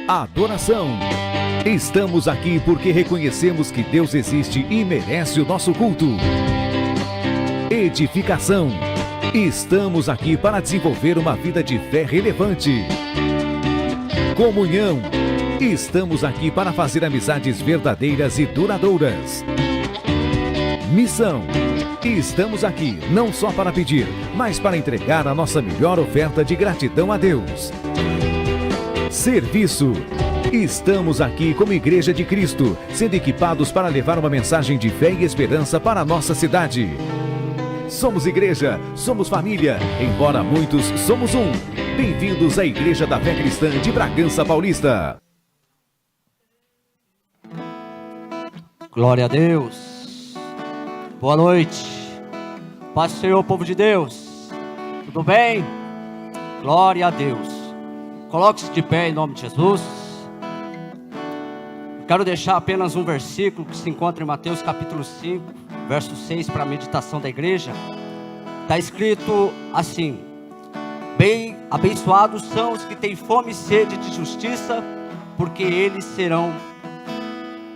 Adoração. Estamos aqui porque reconhecemos que Deus existe e merece o nosso culto. Edificação. Estamos aqui para desenvolver uma vida de fé relevante. Comunhão. Estamos aqui para fazer amizades verdadeiras e duradouras. Missão. Estamos aqui não só para pedir, mas para entregar a nossa melhor oferta de gratidão a Deus. Serviço. Estamos aqui como Igreja de Cristo, sendo equipados para levar uma mensagem de fé e esperança para a nossa cidade. Somos igreja, somos família, embora muitos somos um. Bem-vindos à Igreja da Fé Cristã de Bragança Paulista. Glória a Deus. Boa noite. Paz do Senhor, povo de Deus. Tudo bem? Glória a Deus. Coloque-se de pé em nome de Jesus. Quero deixar apenas um versículo que se encontra em Mateus capítulo 5, verso 6, para a meditação da igreja. Está escrito assim: bem abençoados são os que têm fome e sede de justiça, porque eles serão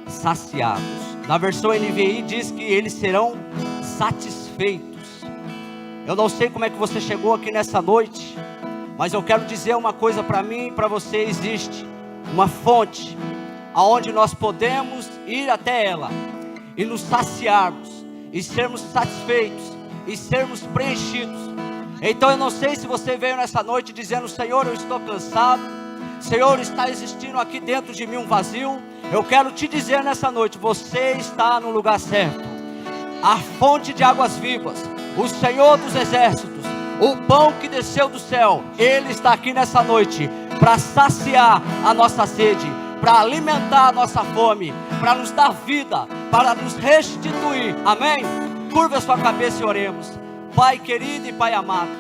saciados. Na versão NVI diz que eles serão satisfeitos. Eu não sei como é que você chegou aqui nessa noite, mas eu quero dizer uma coisa para mim e para você: existe uma fonte aonde nós podemos ir até ela e nos saciarmos, e sermos satisfeitos, e sermos preenchidos. Então eu não sei se você veio nessa noite dizendo: Senhor, eu estou cansado, Senhor, está existindo aqui dentro de mim um vazio. Eu quero te dizer nessa noite: você está no lugar certo. A fonte de águas vivas, o Senhor dos exércitos, o pão que desceu do céu, Ele está aqui nessa noite para saciar a nossa sede, para alimentar a nossa fome, para nos dar vida, para nos restituir. Amém? Curva a sua cabeça e oremos. Pai querido e Pai amado,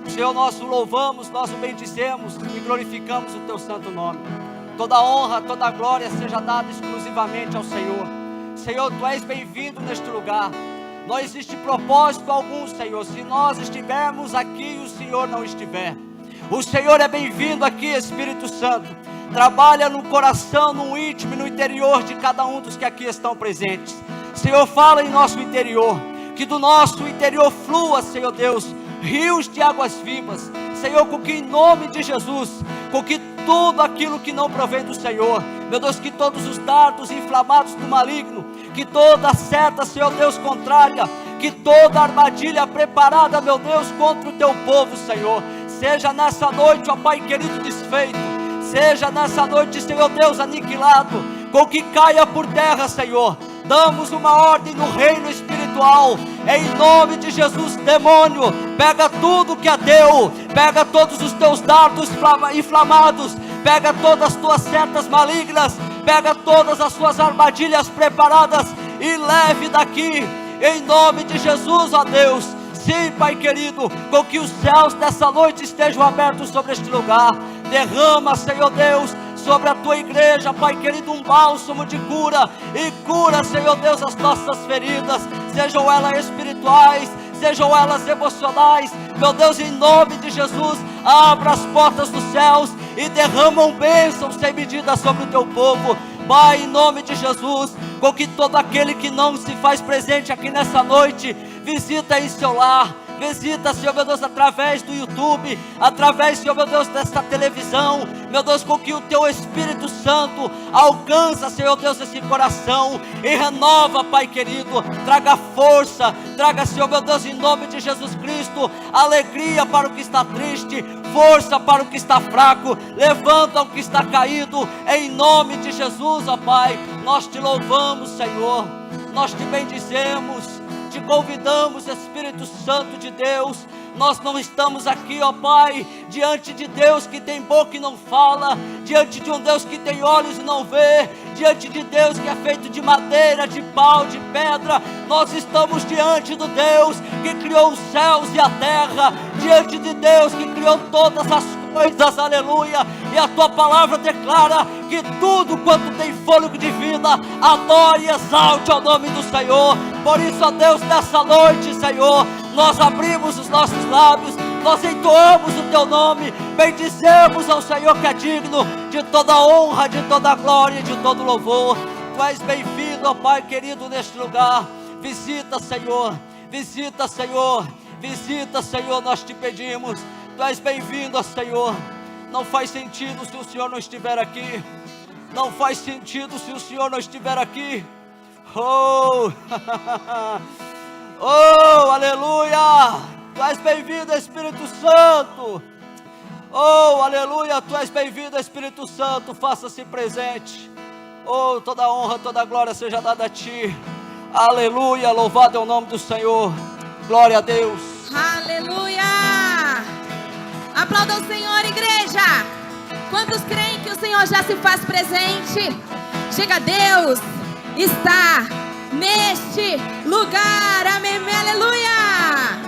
Senhor, nós o louvamos, nós o bendizemos e glorificamos o Teu santo nome. Toda honra, toda glória seja dada exclusivamente ao Senhor. Senhor, Tu és bem-vindo neste lugar. Não existe propósito algum, Senhor, se nós estivermos aqui e o Senhor não estiver. O Senhor é bem-vindo aqui, Espírito Santo. Trabalha no coração, no íntimo e no interior de cada um dos que aqui estão presentes. Senhor, fala em nosso interior, que do nosso interior flua, Senhor Deus, rios de águas vivas. Senhor, com que em nome de Jesus, com que tudo aquilo que não provém do Senhor, meu Deus, que todos os dardos inflamados do maligno, que toda seta, Senhor Deus, contrária, que toda armadilha preparada, meu Deus, contra o Teu povo, Senhor, seja nessa noite, ó Pai querido, desfeito. Seja nessa noite, Senhor Deus, aniquilado, com que caia por terra, Senhor. Damos uma ordem no reino espiritual, em nome de Jesus. Demônio, pega tudo que é teu, pega todos os teus dardos inflamados, pega todas as tuas setas malignas, pega todas as suas armadilhas preparadas e leve daqui, em nome de Jesus, ó Deus. Sim, Pai querido, com que os céus dessa noite estejam abertos sobre este lugar. Derrama, Senhor Deus, sobre a Tua igreja, Pai querido, um bálsamo de cura. E cura, Senhor Deus, as nossas feridas, sejam elas espirituais, sejam elas emocionais. Meu Deus, em nome de Jesus, abra as portas dos céus e derramam bênçãos sem medida sobre o Teu povo. Pai, em nome de Jesus, com que todo aquele que não se faz presente aqui nessa noite, visita em seu lar. Visita, Senhor meu Deus, através do YouTube, através, Senhor meu Deus, desta televisão. Meu Deus, com que o Teu Espírito Santo alcança, Senhor Deus, esse coração e renova, Pai querido. Traga força, traga, Senhor meu Deus, em nome de Jesus Cristo, alegria para o que está triste, força para o que está fraco, levanta o que está caído, em nome de Jesus, ó Pai. Nós Te louvamos, Senhor, nós Te bendizemos, te convidamos, Espírito Santo de Deus. Nós não estamos aqui, ó Pai, diante de Deus que tem boca e não fala, diante de um Deus que tem olhos e não vê, diante de Deus que é feito de madeira, de pau, de pedra. Nós estamos diante do Deus que criou os céus e a terra, diante de Deus que criou todas as coisas, aleluia. E a Tua palavra declara que tudo quanto tem fôlego de vida, adore e exalte ao nome do Senhor. Por isso, ó Deus, nessa noite, Senhor, nós abrimos os nossos lábios, nós entoamos o teu nome, bendizemos ao Senhor que é digno de toda honra, de toda glória, de todo louvor. Tu és bem-vindo, ó Pai querido, neste lugar. Visita, Senhor, visita, Senhor, visita, Senhor, nós te pedimos. Tu és bem-vindo, ó Senhor. Não faz sentido se o Senhor não estiver aqui. Não faz sentido se o Senhor não estiver aqui. Oh, oh, aleluia. Tu és bem-vindo, Espírito Santo. Oh, aleluia, tu és bem-vindo, Espírito Santo. Faça-se presente. Oh, toda honra, toda glória seja dada a ti. Aleluia, louvado é o nome do Senhor. Glória a Deus. Aleluia. Aplauda o Senhor, igreja. Quantos creem que o Senhor já se faz presente? Chega, Deus está neste lugar. Amém, aleluia.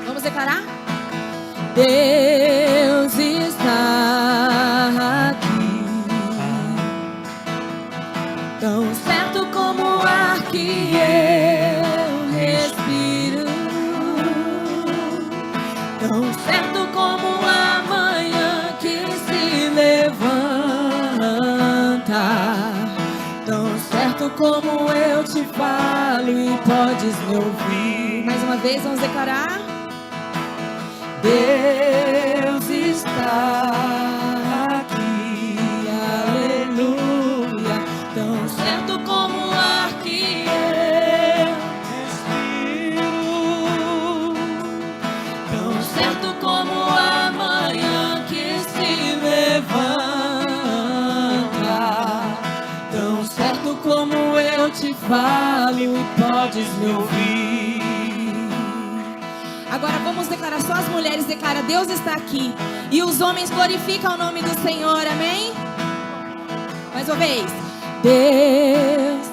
Vamos declarar? Deus está aqui, tão certo como o ar que eu respiro, tão certo como a manhã que se levanta, tão certo como eu te falo e podes me ouvir. Mais uma vez, vamos declarar. Deus está aqui, aleluia, tão certo como o ar que eu respiro, tão certo como a manhã que se levanta, tão certo como eu te falo e podes me ouvir. Agora vamos declarar, só as mulheres declaram, Deus está aqui. E os homens glorificam o nome do Senhor, amém? Mais uma vez. Deus.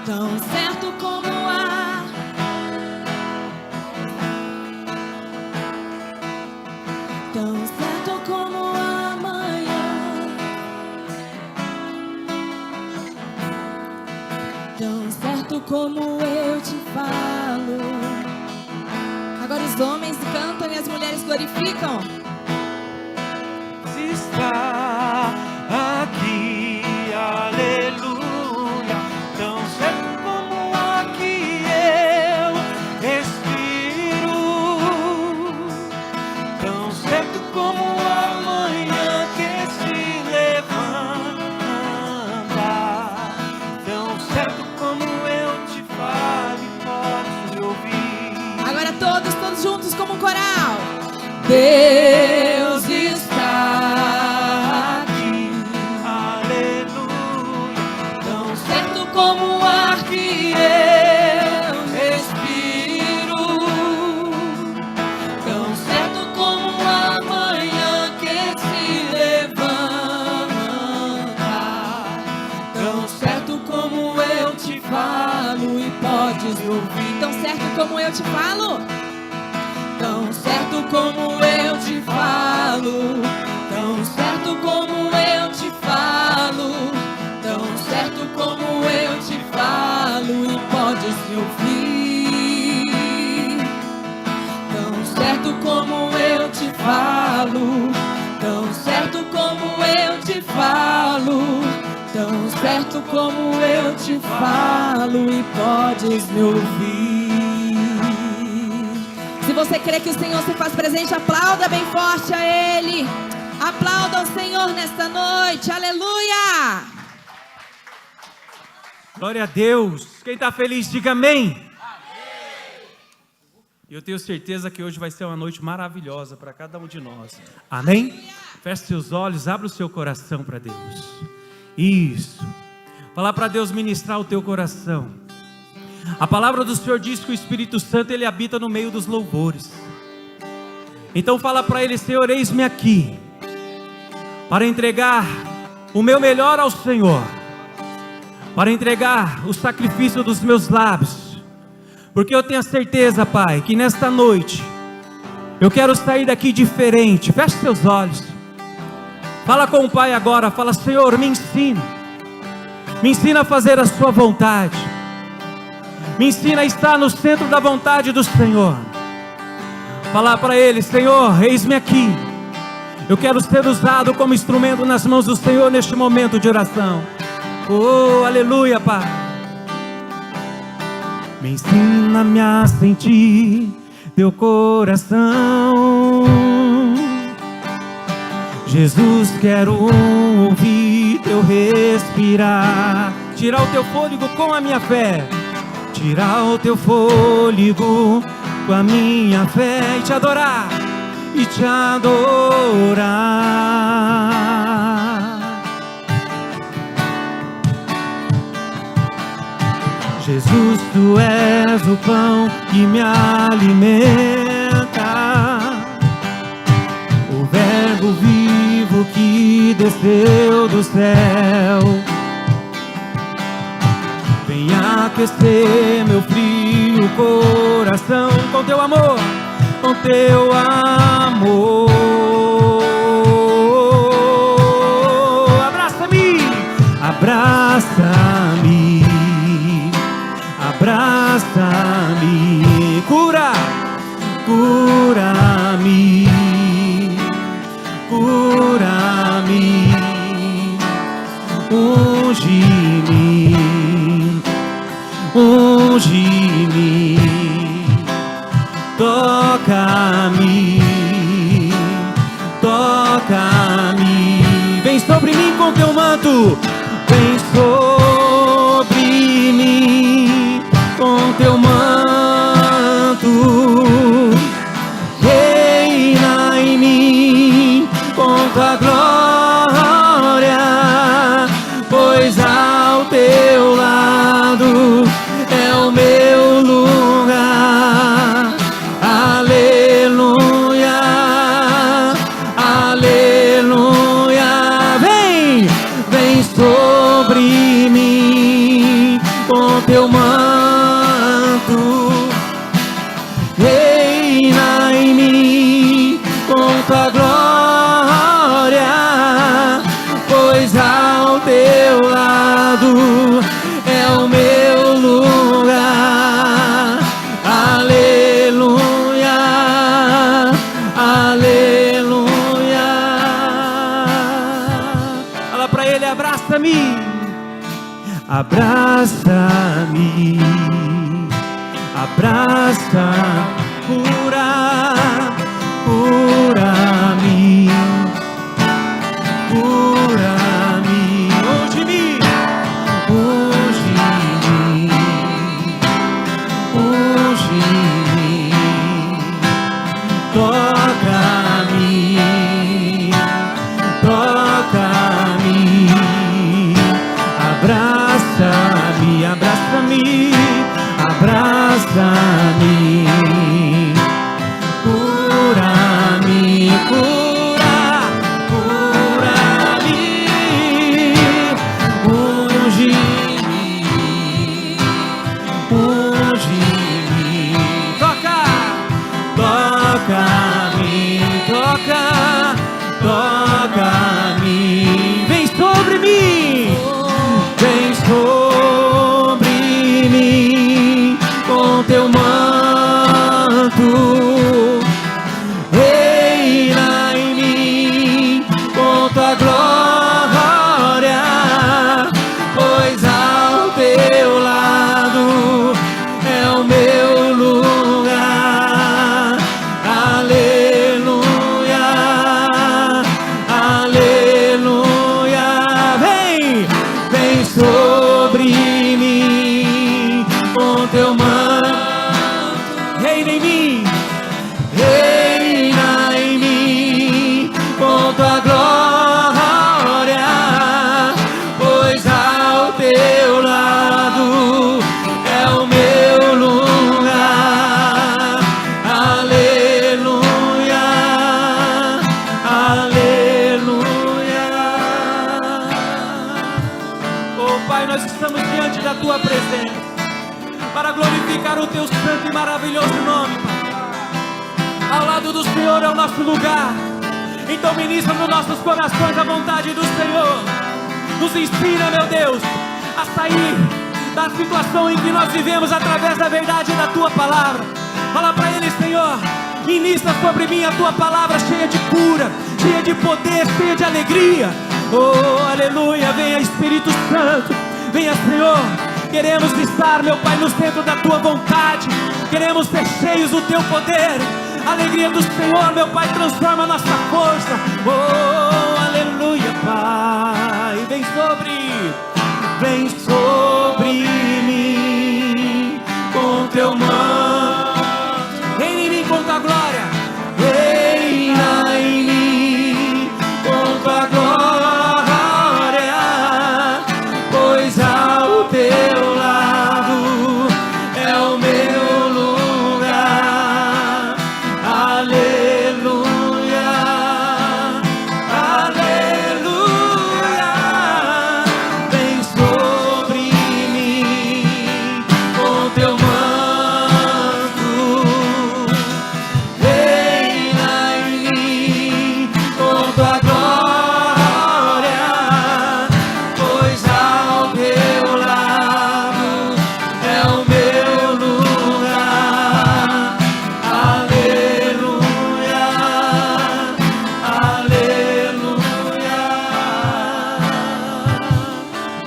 Tão certo como o ar. Tão certo como a manhã. Tão certo como eu te falo. Agora os homens cantam e as mulheres glorificam. Se está aqui, aleluia, tão certo como o ar que eu respiro, tão certo como a manhã que se levanta, tão certo como eu te falo e posso te ouvir. Agora todos juntos como um coral. Deus está aqui, Aleluia, tão certo como o ar que eu respiro, tão certo como a manhã que se levanta, tão certo como eu te falo e podes me ouvir. Tão certo como eu te falo. Tão certo como eu te falo, tão certo como eu te falo, tão certo como eu te falo e podes me ouvir. Tão certo como eu te falo, tão certo como eu te falo, tão certo como eu te falo e podes me ouvir. Se você crê que o Senhor se faz presente, aplauda bem forte a Ele. Aplauda o Senhor nesta noite. Aleluia! glória a Deus. Quem está feliz, diga amém. E eu tenho certeza que hoje vai ser uma noite maravilhosa para cada um de nós. Amém? Feche seus olhos, abra o seu coração para Deus. Isso. Falar para Deus ministrar o teu coração. A palavra do Senhor diz que o Espírito Santo, Ele habita no meio dos louvores. Então fala para Ele: Senhor, eis-me aqui, para entregar o meu melhor ao Senhor, para entregar o sacrifício dos meus lábios, porque eu tenho a certeza, Pai, que nesta noite Eu quero sair daqui diferente. Feche seus olhos. Fala com o Pai agora. Fala: Senhor, me ensina. Me ensina a fazer a sua vontade. Me ensina a estar no centro da vontade do Senhor. Falar para Ele: Senhor, eis-me aqui. Eu quero ser usado como instrumento nas mãos do Senhor neste momento de oração. Oh, aleluia, Pai. Me ensina-me a sentir teu coração. Jesus, quero ouvir teu respirar. Tirar o teu fôlego com a minha fé. Tirar o teu fôlego com a minha fé. E te adorar. E te adorar. Jesus, tu és o pão que me alimenta, o verbo vivo que desceu do céu. Vem aquecer meu frio coração com teu amor, com teu amor. Abraça-me, abraça-me, abraça-me, cura, cura-me, cura-me, unge-me, unge-me, toca-me, toca-me, vem sobre mim com teu manto, vem sobre mim com teu manto, reina em mim com tua glória, pois ao teu lado é o meu lugar. Aleluia, aleluia, vem, vem sobre mim com teu manto, reina em mim com tua glória, pois ao teu lado é o meu lugar. Aleluia, aleluia. Fala pra ele: abraça-me, abraça-me, abraça, cura, cura-me, cura-me, unge-me, unge-me, unge-me, toca-me, toca-me, abraça-me, abraça-me, abraça-me, cura-me, cura, cura-me, unge-me, unge-me, toca, toca-me, toca, toca-me, vem sobre mim, vem sobre mim com teu manto, reina em mim com tua glória, pois ao teu lado é o meu lugar. Aleluia, aleluia, vem, vem sobre mim com teu manto, reina em mim, reina em mim com tua glória, pois ao teu lado é o meu lugar. Aleluia, aleluia. Oh Pai, nós estamos diante da tua presença para glorificar o teu santo e maravilhoso nome, Pai. Ao lado do Senhor é o nosso lugar. Então ministra nos nossos corações a vontade do Senhor. Nos ensina, meu Deus, a sair da situação em que nós vivemos através da verdade da Tua palavra. Fala para Ele: Senhor, ministra sobre mim a Tua palavra cheia de cura, cheia de poder, cheia de alegria. Oh, aleluia, venha Espírito Santo, venha Senhor. Queremos estar, meu Pai, no centro da Tua vontade. Queremos ser cheios do Teu poder. A alegria do Senhor, meu Pai, transforma a nossa força. Oh, aleluia, Pai. Vem sobre mim com Teu manto. Reina em mim com Tua glória. Reina em mim com Tua glória. Pois ao Teu lado é o meu lugar. Aleluia, aleluia. Vem sobre mim com Teu manto. Reina em mim com Tua glória. Pois ao Teu lado é o meu lugar. Aleluia, aleluia.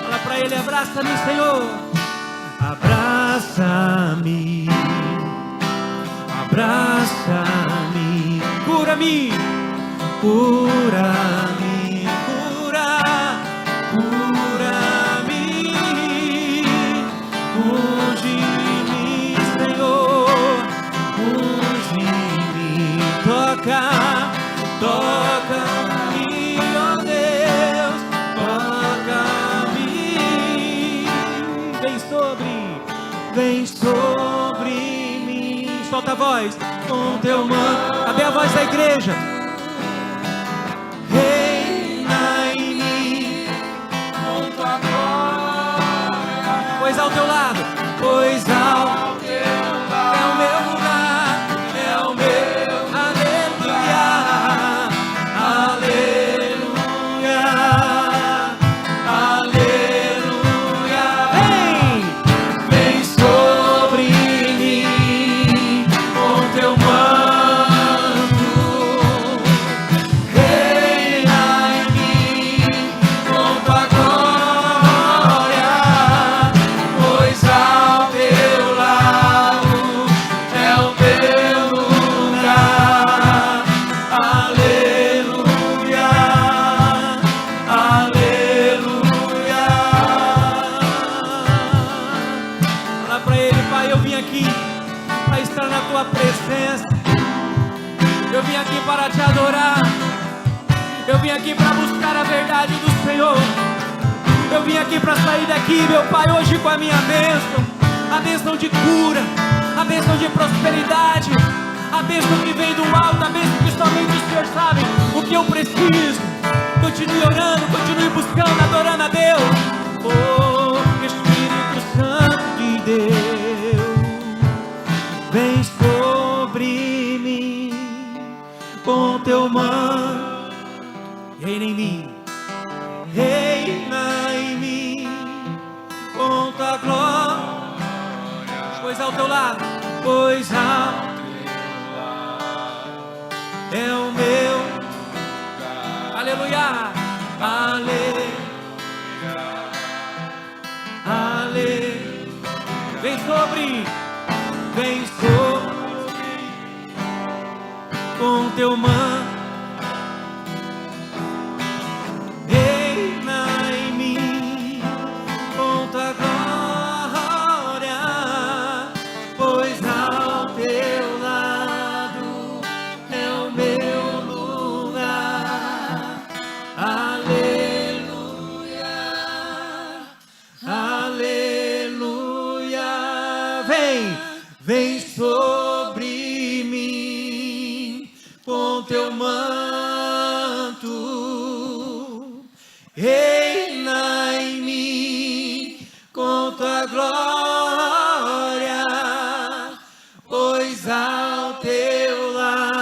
Fala pra Ele: abraça-me, Senhor. Abraça-me, abraça-me. Cura-me, cura-me, cura-me. Unge-me, Senhor, unge-me. Toca-me, ó Deus, toca-me. Vem sobre mim. Solta a voz com Teu manto. Cadê a voz da igreja? Reina em mim com Tua glória. Pois ao Teu lado, pois ao Teu lado é o meu lugar, é o meu. Aleluia, aleluia, aleluia. Vem sobre mim com Teu manto. Reina em mim com Tua glória. Pois ao Teu lado é o meu lugar. Aleluia, aleluia. Fala pra Ele: Pai, eu vim aqui para estar na Tua presença. Eu vim aqui para Te adorar. Eu vim aqui para buscar a verdade do Senhor. Eu vim aqui para sair daqui, meu Pai, hoje com a minha bênção. A bênção de cura, a bênção de prosperidade, a bênção que vem do alto, a bênção que somente o Senhor sabe o que eu preciso. Continue orando, continue buscando, adorando a Deus. Oh, Espírito Santo de Deus, vem sobre mim com Teu manto. Reina em mim, reina em mim com Tua glória. Pois ao Teu lado, pois ao Teu lado é o meu lugar. Aleluia, aleluia, aleluia. Vem sobre com Teu manto. Reina em mim com Tua glória. Pois ao Teu lado é o meu lugar. Aleluia, aleluia. Vem sobre mim com Teu manto. Reina em mim com Tua glória. Pois ao Teu lado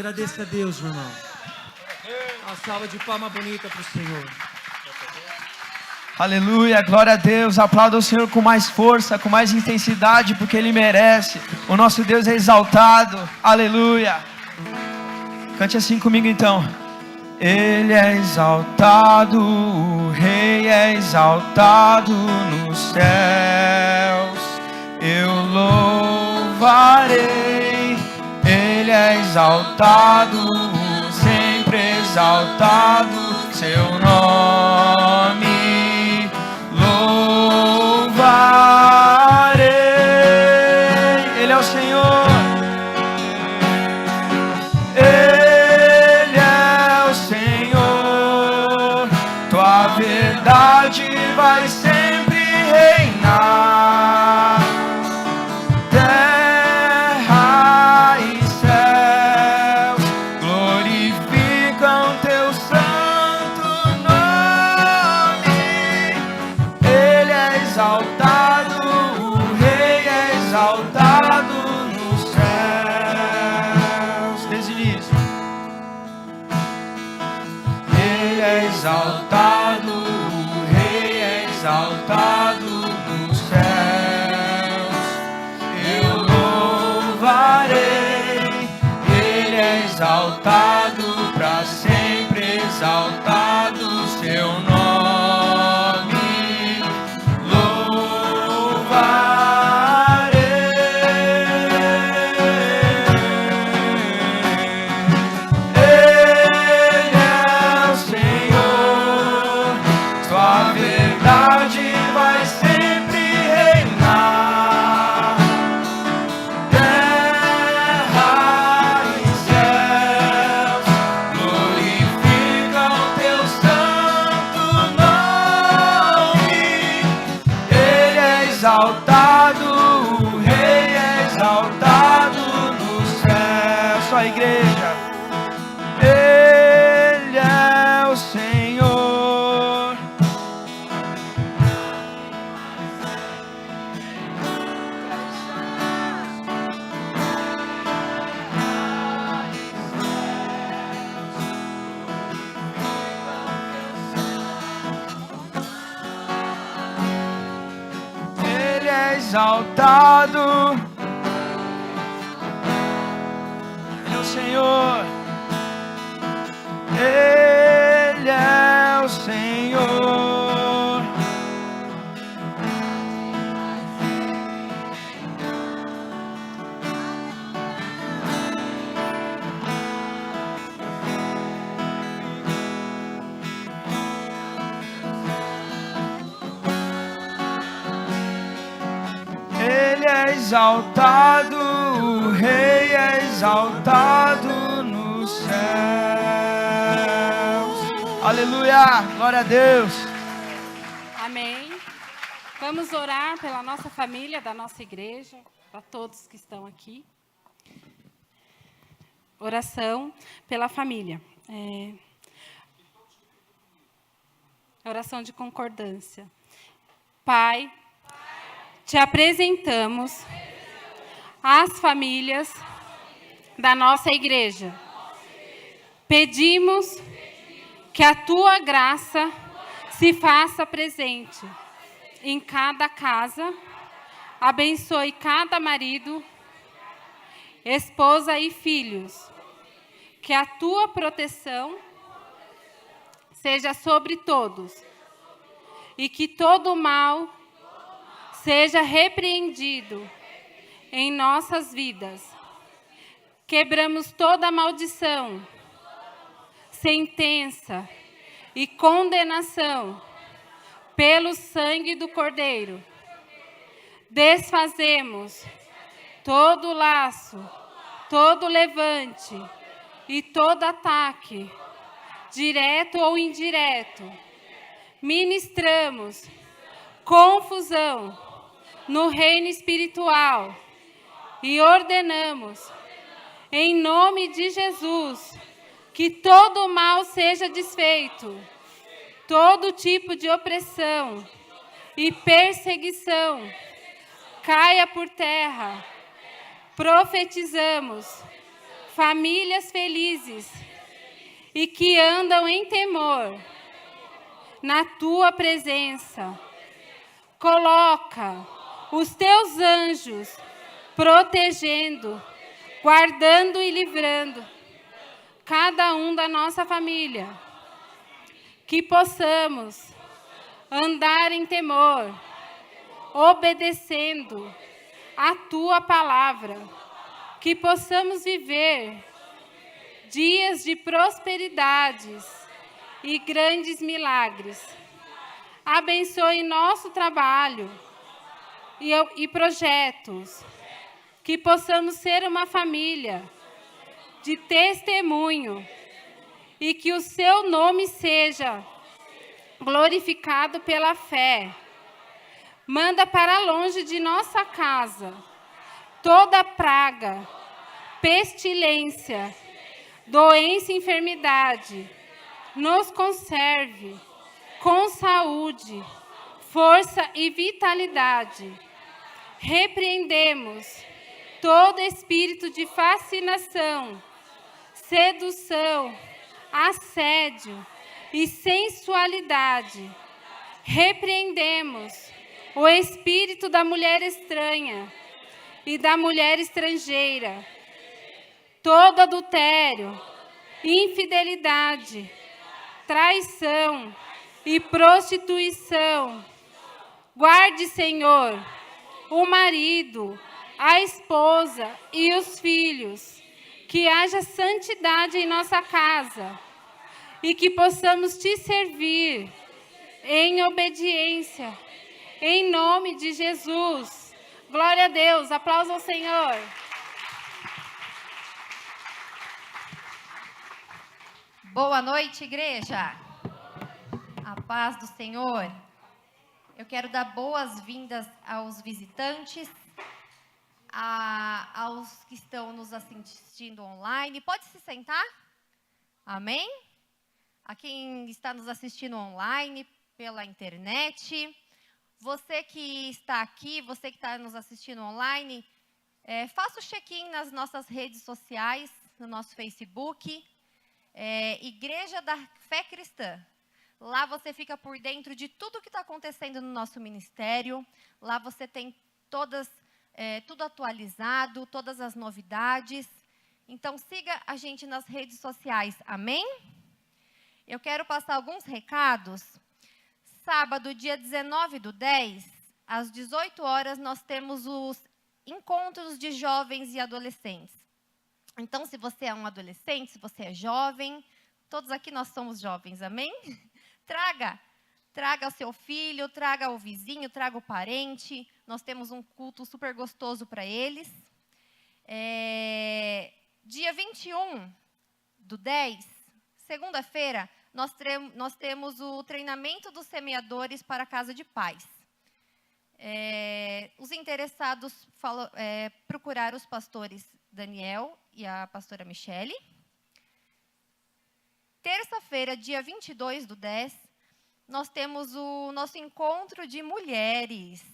Agradeça a Deus, meu irmão. Uma salva de palma bonita para o Senhor. Aleluia, glória a Deus. Aplauda o Senhor com mais força, com mais intensidade, porque Ele merece. O nosso Deus é exaltado. Aleluia. Cante assim comigo então. Ele é exaltado, o Rei é exaltado nos céus. Eu louvarei. Ele é exaltado, sempre exaltado, seu nome louvarei. Ele é o Senhor. Ele é o Senhor. Tua verdade vai sempre reinar. Terra e céus glorificam teu santo nome. Ele é exaltado, o Rei é exaltado nos céus. Deslize. Ele é exaltado, o Rei é exaltado nos céus. Eu louvarei. Ele é exaltado para sempre, exaltado seu nome. Louvarei. Ele é o Senhor. Sua verdade vai sempre reinar. Terra e céus glorificam teu santo nome. Ele é exaltado, o Rei é exaltado no céu. Só a igreja. Ele é o Senhor. Ele é exaltado. Ele é o Senhor. Ele é o Senhor. Ele é exaltado, o Rei é exaltado nos céus. Aleluia, glória a Deus. Amém. Vamos orar pela nossa família, da nossa igreja, para todos que estão aqui. Oração pela família. Oração de concordância. Pai, te apresentamos as famílias da nossa igreja. Pedimos que a tua graça se faça presente em cada casa, abençoe cada marido, esposa e filhos, que a tua proteção seja sobre todos e que todo mal seja repreendido em nossas vidas. Quebramos toda maldição, sentença e condenação pelo sangue do Cordeiro. Desfazemos todo laço, todo levante e todo ataque, direto ou indireto. Ministramos confusão no reino espiritual e ordenamos, em nome de Jesus, que todo mal seja desfeito, todo tipo de opressão e perseguição caia por terra. Profetizamos famílias felizes e que andam em temor na tua presença. Coloca os teus anjos protegendo, guardando e livrando cada um da nossa família. Que possamos andar em temor, obedecendo a tua palavra. Que possamos viver dias de prosperidades e grandes milagres. Abençoe nosso trabalho e projetos. Que possamos ser uma família de testemunho e que o seu nome seja glorificado pela fé. Manda para longe de nossa casa toda praga, pestilência, doença e enfermidade. Nos conserve com saúde, força e vitalidade. Repreendemos todo espírito de fascinação, sedução, assédio e sensualidade. Repreendemos o espírito da mulher estranha e da mulher estrangeira, todo adultério, infidelidade, traição e prostituição. Guarde, Senhor, o marido, a esposa e os filhos, que haja santidade em nossa casa e que possamos te servir em obediência, em nome de Jesus. Glória a Deus, aplausos ao Senhor. Boa noite, igreja. A paz do Senhor. Eu quero dar boas-vindas aos visitantes, aos que estão nos assistindo online. Pode se sentar? Amém? A quem está nos assistindo online, pela internet. Você que está aqui, você que está nos assistindo online, faça o check-in nas nossas redes sociais, no nosso Facebook, Igreja da Fé Cristã. Lá você fica por dentro de tudo que está acontecendo no nosso ministério. Lá você tem tudo atualizado, todas as novidades. Então, siga a gente nas redes sociais, amém? Eu quero passar alguns recados. Sábado, dia 19/10, às 18 horas, nós temos os encontros de jovens e adolescentes. Então, se você é um adolescente, se você é jovem, todos aqui nós somos jovens, amém? Traga o seu filho, traga o vizinho, traga o parente. Nós temos um culto super gostoso para eles. Dia 21/10, segunda-feira, nós temos o treinamento dos semeadores para a Casa de Paz. Os interessados procurar os pastores Daniel e a pastora Michele. Terça-feira, dia 22/10, nós temos o nosso encontro de mulheres.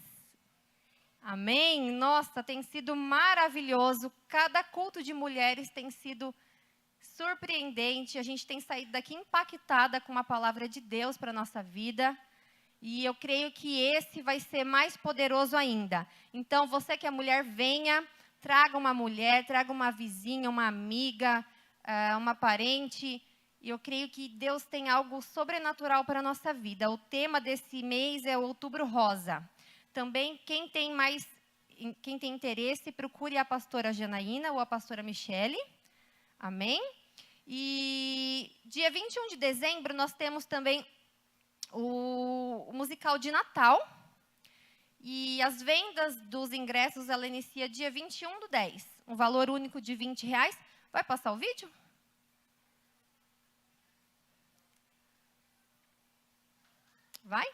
Amém? Nossa, tem sido maravilhoso. Cada culto de mulheres tem sido surpreendente. A gente tem saído daqui impactada com uma palavra de Deus para a nossa vida. E eu creio que esse vai ser mais poderoso ainda. Então, você que é mulher, venha, traga uma mulher, traga uma vizinha, uma amiga, uma parente. E eu creio que Deus tem algo sobrenatural para a nossa vida. O tema desse mês é o Outubro Rosa. Também, quem tem interesse, procure a pastora Janaína ou a pastora Michele. Amém? E dia 21 de dezembro, nós temos também o musical de Natal. E as vendas dos ingressos, ela inicia dia 21/10. Um valor único de R$20. Vai passar o vídeo? Vai?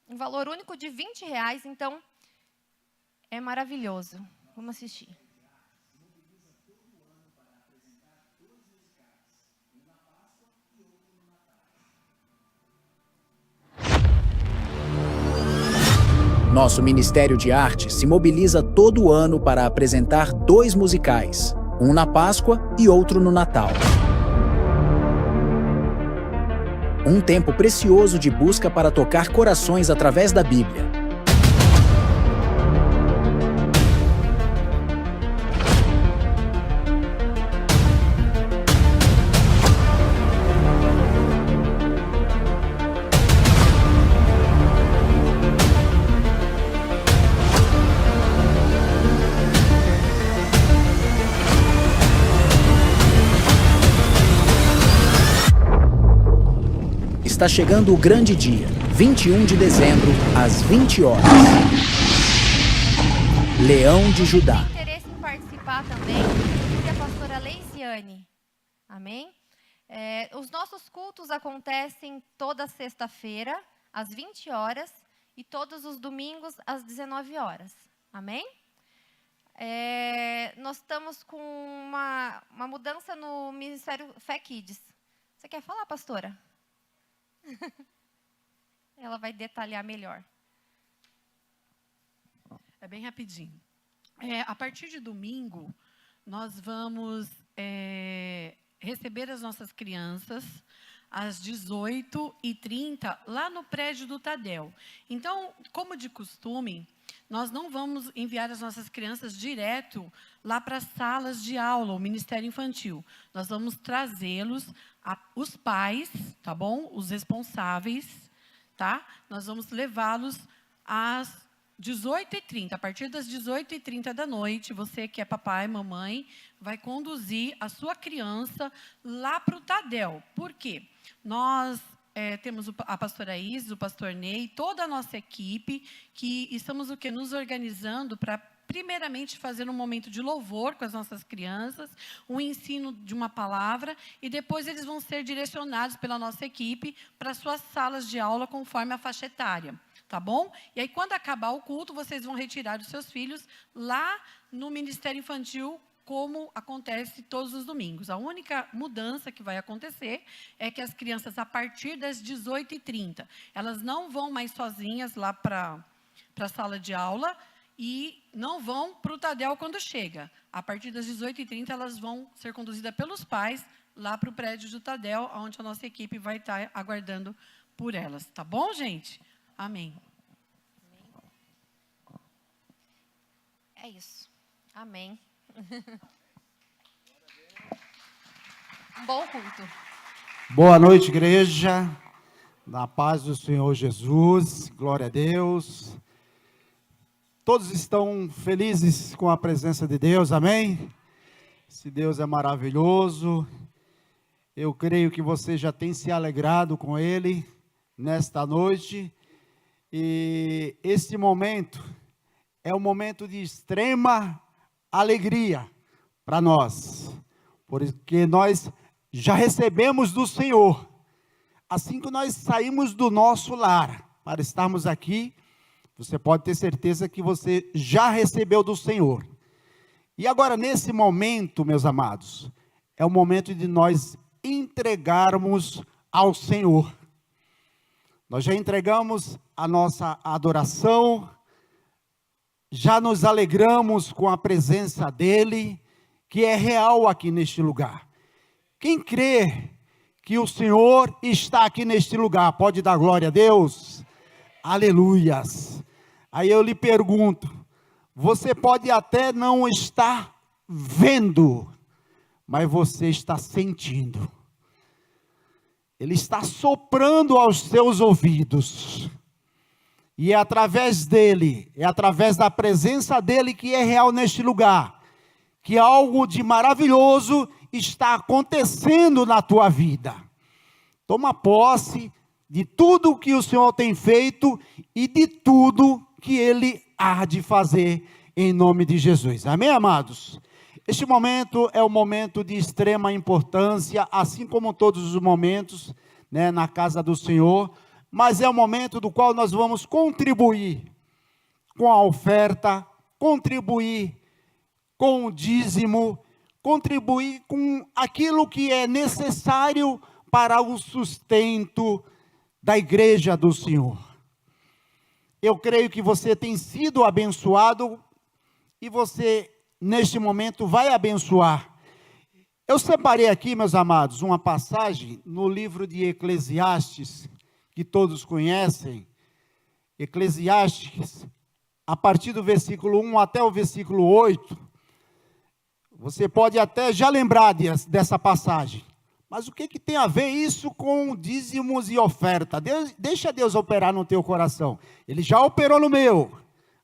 Um valor único de R$20, então é maravilhoso. Vamos assistir. Nosso Ministério de Arte se mobiliza todo ano para apresentar 2 musicais, um na Páscoa e outro no Natal. Um tempo precioso de busca para tocar corações através da Bíblia. Está chegando o grande dia, 21 de dezembro, às 20 horas. Leão de Judá. Tem interesse em participar também? E a pastora Leisiane. Amém? Os nossos cultos acontecem toda sexta-feira, às 20 horas, e todos os domingos, às 19 horas. Amém? Nós estamos com uma mudança no Ministério Fé Kids. Você quer falar, pastora? Ela vai detalhar melhor. É bem rapidinho. A partir de domingo, nós vamos receber as nossas crianças às 18h30, lá no prédio do Tadel. Então, como de costume, nós não vamos enviar as nossas crianças direto lá para as salas de aula, o Ministério Infantil. Nós vamos trazê-los, os pais, tá bom? Os responsáveis, tá? Nós vamos levá-los às 18h30. A partir das 18h30 da noite, você que é papai, mamãe, vai conduzir a sua criança lá para o Tadel. Por quê? Nós temos a pastora Isis, o pastor Ney, toda a nossa equipe, que estamos nos organizando para, primeiramente, fazer um momento de louvor com as nossas crianças, um ensino de uma palavra, e depois eles vão ser direcionados pela nossa equipe para suas salas de aula conforme a faixa etária. Tá bom? E aí, quando acabar o culto, vocês vão retirar os seus filhos lá no Ministério Infantil, como acontece todos os domingos. A única mudança que vai acontecer é que as crianças, a partir das 18h30, elas não vão mais sozinhas lá para a sala de aula e não vão para o Tadel quando chega. A partir das 18h30, elas vão ser conduzidas pelos pais lá para o prédio do Tadel, onde a nossa equipe vai estar aguardando por elas. Tá bom, gente? Amém. É isso. Amém. Bom culto. Boa noite, igreja. Na paz do Senhor Jesus. Glória a Deus. Todos estão felizes com a presença de Deus, amém? Esse Deus é maravilhoso. Eu creio que você já tem se alegrado com Ele nesta noite. E este momento é um momento de extrema alegria para nós, porque nós já recebemos do Senhor, assim que nós saímos do nosso lar para estarmos aqui, você pode ter certeza que você já recebeu do Senhor. E agora, nesse momento, meus amados, é o momento de nós entregarmos ao Senhor. Nós já entregamos a nossa adoração, já nos alegramos com a presença dEle, que é real aqui neste lugar. Quem crê que o Senhor está aqui neste lugar, pode dar glória a Deus? Aleluias. Aí eu lhe pergunto, você pode até não estar vendo, mas você está sentindo. Ele está soprando aos seus ouvidos. E é através dele, é através da presença dele que é real neste lugar, que algo de maravilhoso está acontecendo na tua vida. Toma posse de tudo que o Senhor tem feito e de tudo que Ele há de fazer em nome de Jesus. Amém, amados? Este momento é um momento de extrema importância, assim como todos os momentos, né, na casa do Senhor, mas é um momento do qual nós vamos contribuir com a oferta, contribuir com o dízimo, contribuir com aquilo que é necessário para o sustento da igreja do Senhor. Eu creio que você tem sido abençoado e você neste momento, vai abençoar. Eu separei aqui, meus amados, uma passagem no livro de Eclesiastes, que todos conhecem. Eclesiastes, a partir do versículo 1 até o versículo 8. Você pode até já lembrar dessa passagem. Mas o que tem a ver isso com dízimos e oferta? Deixa Deus operar no teu coração. Ele já operou no meu.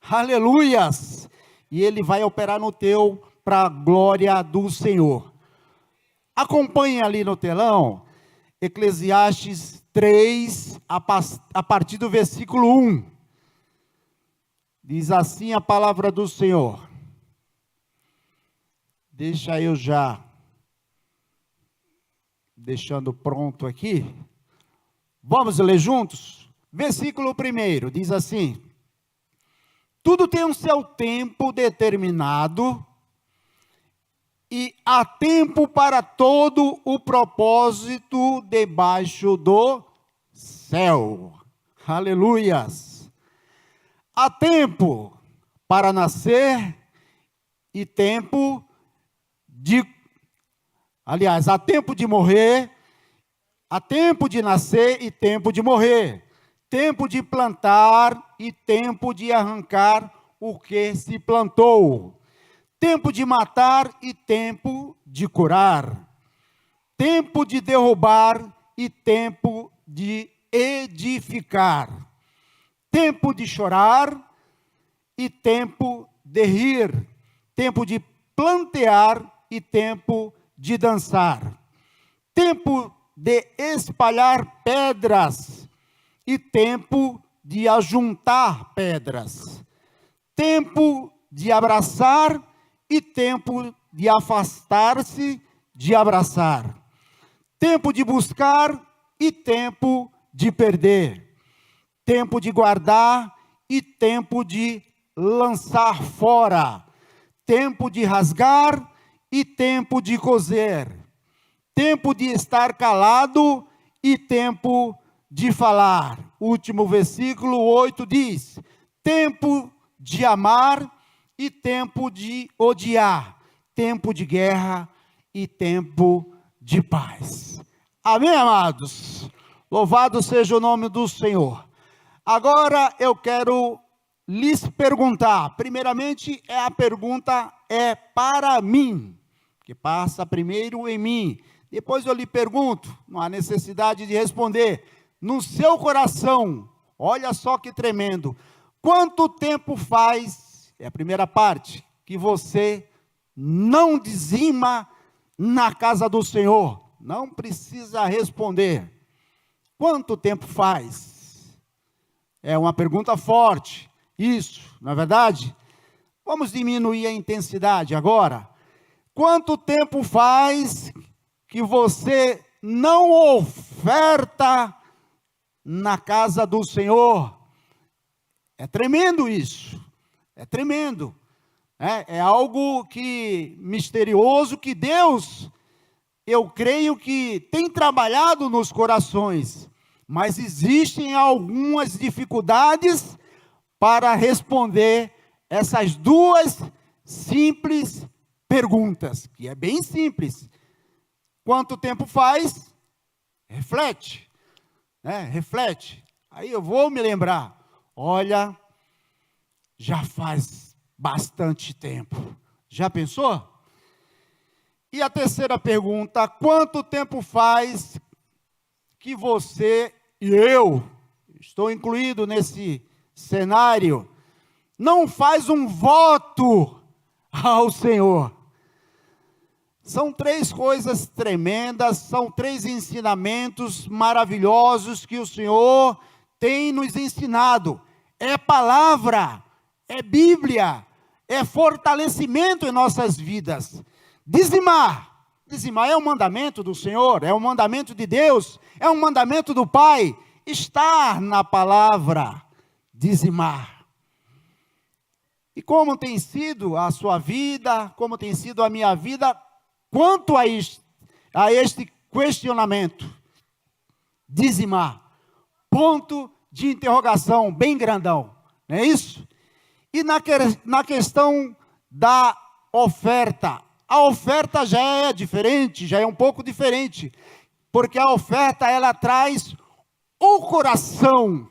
Aleluias! E Ele vai operar no teu para a glória do Senhor. Acompanhe ali no telão, Eclesiastes 3, a partir do versículo 1. Diz assim a palavra do Senhor. Deixa eu já, deixando pronto aqui. Vamos ler juntos? Versículo 1, diz assim: tudo tem um seu tempo determinado, e há tempo para todo o propósito debaixo do céu. Aleluias! Há tempo para nascer e tempo há tempo de morrer, há tempo de nascer e tempo de morrer, tempo de plantar e tempo de arrancar o que se plantou, tempo de matar e tempo de curar, tempo de derrubar e tempo de edificar, tempo de chorar e tempo de rir, tempo de plantear e tempo de dançar, tempo de espalhar pedras e tempo de ajuntar pedras, tempo de abraçar e tempo de afastar-se de abraçar, tempo de buscar e tempo de perder, tempo de guardar e tempo de lançar fora, tempo de rasgar e tempo de coser, tempo de estar calado e tempo de falar. Último versículo 8 diz: tempo de amar e tempo de odiar, tempo de guerra e tempo de paz. Amém, amados? Louvado seja o nome do Senhor. Agora eu quero lhes perguntar. Primeiramente, a pergunta é para mim, que passa primeiro em mim. Depois eu lhe pergunto, não há necessidade de responder. No seu coração, olha só que tremendo. Quanto tempo faz, é a primeira parte, que você não dizima na casa do Senhor? Não precisa responder. Quanto tempo faz? É uma pergunta forte. Isso, não é verdade? Vamos diminuir a intensidade agora. Quanto tempo faz que você não oferta na casa do Senhor? É tremendo isso. É tremendo. É algo misterioso que Deus, eu creio que tem trabalhado nos corações, mas existem algumas dificuldades para responder essas duas simples perguntas, que é bem simples. Quanto tempo faz? Reflete. Reflete. Aí eu vou me lembrar. Olha, já faz bastante tempo. Já pensou? E a terceira pergunta: quanto tempo faz que você e eu, estou incluído nesse cenário, não faz um voto ao Senhor? São três coisas tremendas, são três ensinamentos maravilhosos que o Senhor tem nos ensinado. É palavra, é Bíblia, é fortalecimento em nossas vidas. Dizimar é um mandamento do Senhor, é um mandamento de Deus, é um mandamento do Pai. Estar na palavra, dizimar. E como tem sido a sua vida, como tem sido a minha vida, quanto a este questionamento, dizimar, ponto de interrogação bem grandão, não é isso? E na questão da oferta. A oferta já é diferente, já é um pouco diferente, porque a oferta ela traz o coração.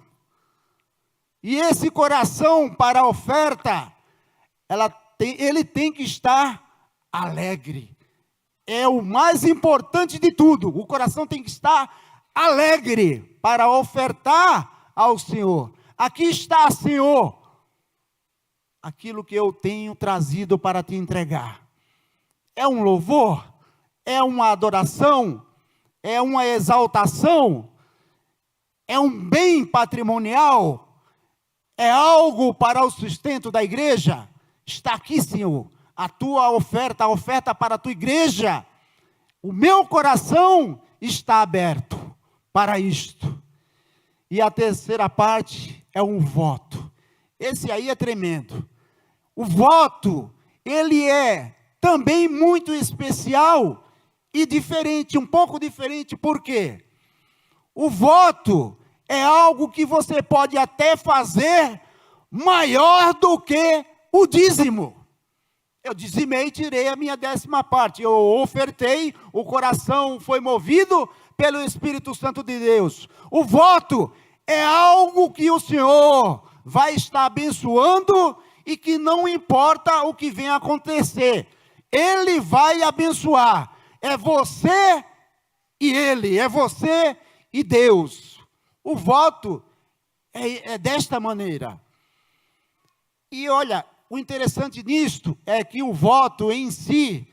E esse coração para a oferta, ele tem que estar alegre. É o mais importante de tudo. O coração tem que estar alegre para ofertar ao Senhor. Aqui está, Senhor, aquilo que eu tenho trazido para te entregar. É um louvor? É uma adoração? É uma exaltação? É um bem patrimonial? É algo para o sustento da igreja? Está aqui, Senhor, a tua oferta, a oferta para a tua igreja. O meu coração está aberto para isto. E a terceira parte é um voto. Esse aí é tremendo. O voto, ele é também muito especial e diferente, um pouco diferente. Por quê? O voto é algo que você pode até fazer maior do que o dízimo. Eu dizimei e tirei a minha 10ª parte. Eu ofertei, o coração foi movido pelo Espírito Santo de Deus. O voto é algo que o Senhor vai estar abençoando e que não importa o que venha acontecer. Ele vai abençoar. É você e Ele, é você e Deus. O voto é desta maneira. E olha, o interessante nisto é que o voto em si,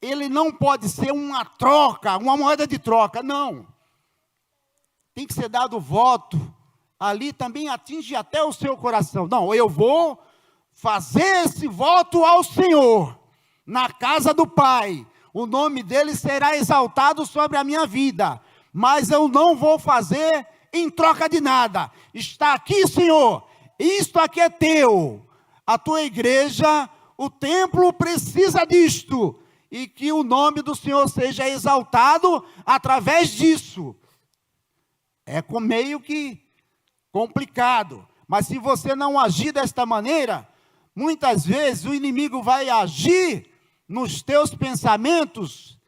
ele não pode ser uma troca, uma moeda de troca, não. Tem que ser dado voto, ali também atinge até o seu coração. Não, eu vou fazer esse voto ao Senhor, na casa do Pai. O nome dele será exaltado sobre a minha vida, mas eu não vou fazer em troca de nada. Está aqui, Senhor, isto aqui é teu. A tua igreja, o templo precisa disto, e que o nome do Senhor seja exaltado através disso. É meio que complicado, mas se você não agir desta maneira, muitas vezes o inimigo vai agir nos teus pensamentos,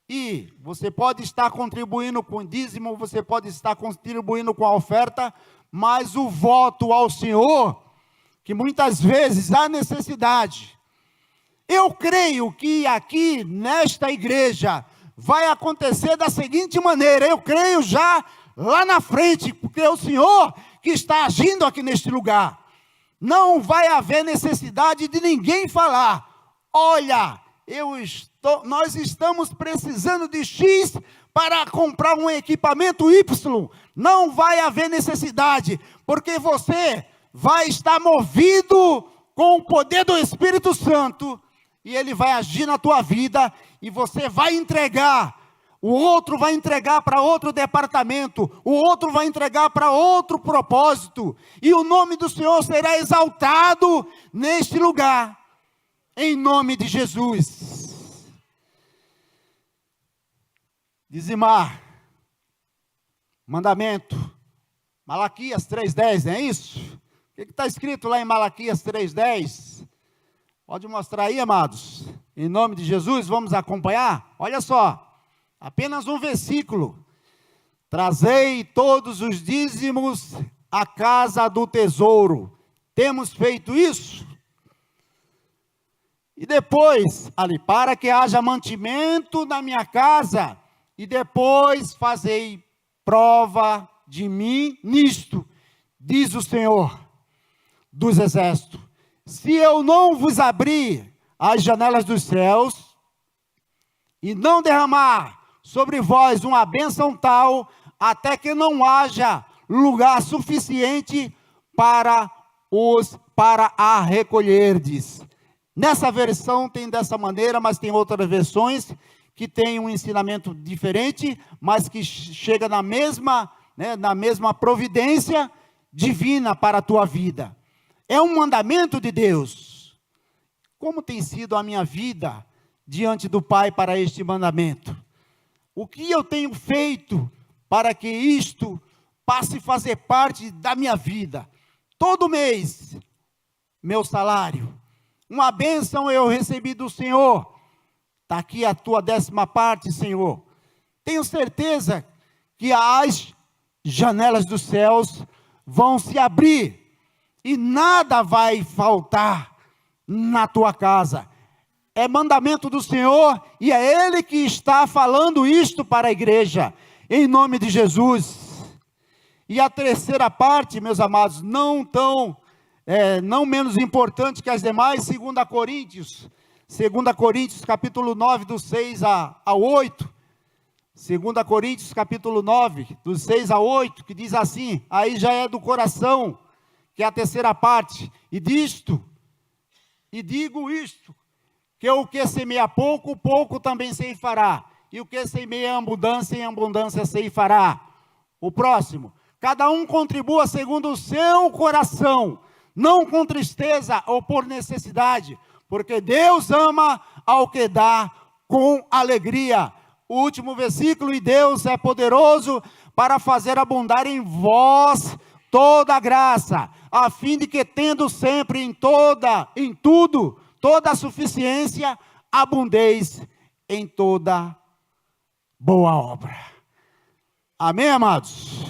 e você pode estar contribuindo com o dízimo, você pode estar contribuindo com a oferta, mas o voto ao Senhor, que muitas vezes há necessidade. Eu creio que aqui nesta igreja vai acontecer da seguinte maneira, eu creio já lá na frente, porque é o Senhor que está agindo aqui neste lugar. Não vai haver necessidade de ninguém falar, olha, nós estamos precisando de X para comprar um equipamento Y. Não vai haver necessidade, porque você vai estar movido com o poder do Espírito Santo, e ele vai agir na tua vida, e você vai entregar, o outro vai entregar para outro departamento, o outro vai entregar para outro propósito, e o nome do Senhor será exaltado neste lugar, em nome de Jesus. Dizimar, mandamento, Malaquias 3:10, não é isso? O que está escrito lá em Malaquias 3:10? Pode mostrar aí, amados? Em nome de Jesus, vamos acompanhar? Olha só, apenas um versículo. Trazei todos os dízimos à casa do tesouro. Temos feito isso? E depois, ali, para que haja mantimento na minha casa, e depois fazei prova de mim nisto, diz o Senhor dos exércitos, se eu não vos abrir as janelas dos céus, e não derramar sobre vós uma bênção tal, até que não haja lugar suficiente para a recolherdes. Nessa versão tem dessa maneira, mas tem outras versões que tem um ensinamento diferente, mas que chega na mesma providência divina para a tua vida. É um mandamento de Deus. Como tem sido a minha vida diante do Pai para este mandamento? O que eu tenho feito para que isto passe a fazer parte da minha vida? Todo mês, meu salário, Uma bênção eu recebi do Senhor. Está aqui a tua 10ª parte, Senhor. Tenho certeza que as janelas dos céus vão se abrir e nada vai faltar na tua casa. É mandamento do Senhor e é Ele que está falando isto para a igreja, em nome de Jesus. E a 3ª parte, meus amados, não menos importante que as demais, 2 Coríntios capítulo 9, do 6 ao 8. 2 Coríntios capítulo 9, do 6 a 8, que diz assim, aí já é do coração, que é a 3ª parte, e digo isto, que o que semeia pouco, pouco também ceifará, e o que semeia em abundância ceifará. O próximo, cada um contribua segundo o seu coração, não com tristeza ou por necessidade, porque Deus ama ao que dá com alegria. O último versículo, e Deus é poderoso para fazer abundar em vós toda a graça, a fim de que tendo sempre em tudo, toda a suficiência, abundeis em toda boa obra. Amém, amados?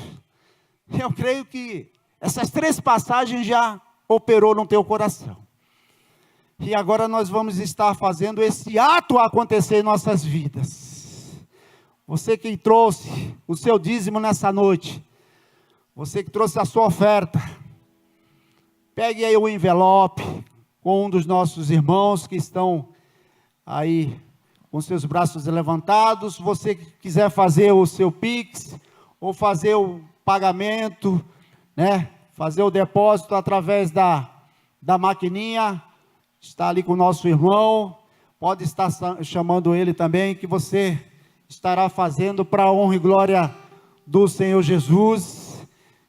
Eu creio que essas 3 passagens já operou no teu coração. E agora nós vamos estar fazendo esse ato acontecer em nossas vidas. Você que trouxe o seu dízimo nessa noite, você que trouxe a sua oferta, pegue aí o envelope com um dos nossos irmãos que estão aí com seus braços levantados. Você que quiser fazer o seu Pix, ou fazer o pagamento, né? Fazer o depósito através da maquininha, está ali com o nosso irmão, pode estar chamando ele também, que você estará fazendo para a honra e glória do Senhor Jesus,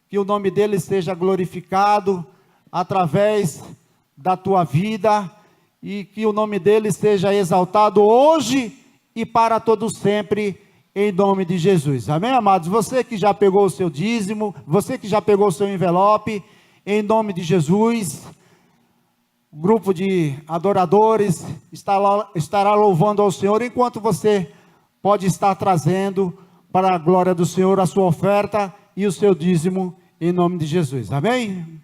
que o nome dele seja glorificado através da tua vida, e que o nome dele seja exaltado hoje e para todo sempre, em nome de Jesus. Amém, amados? Você que já pegou o seu dízimo, você que já pegou o seu envelope, em nome de Jesus, o grupo de adoradores estará louvando ao Senhor, enquanto você pode estar trazendo para a glória do Senhor a sua oferta e o seu dízimo, em nome de Jesus. Amém?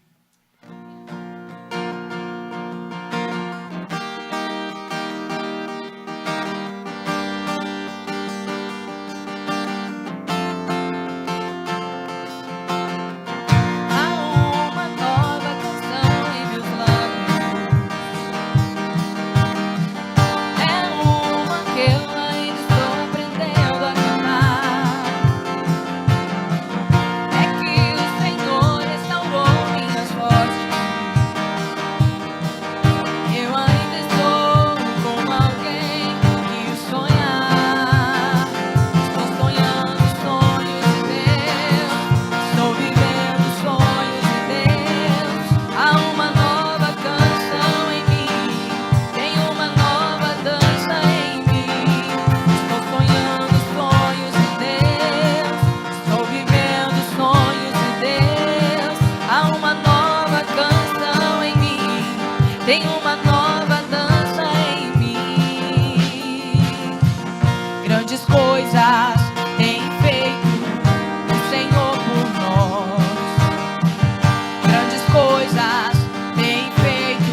Tem uma nova dança em mim. Grandes coisas tem feito o Senhor por nós. Grandes coisas tem feito,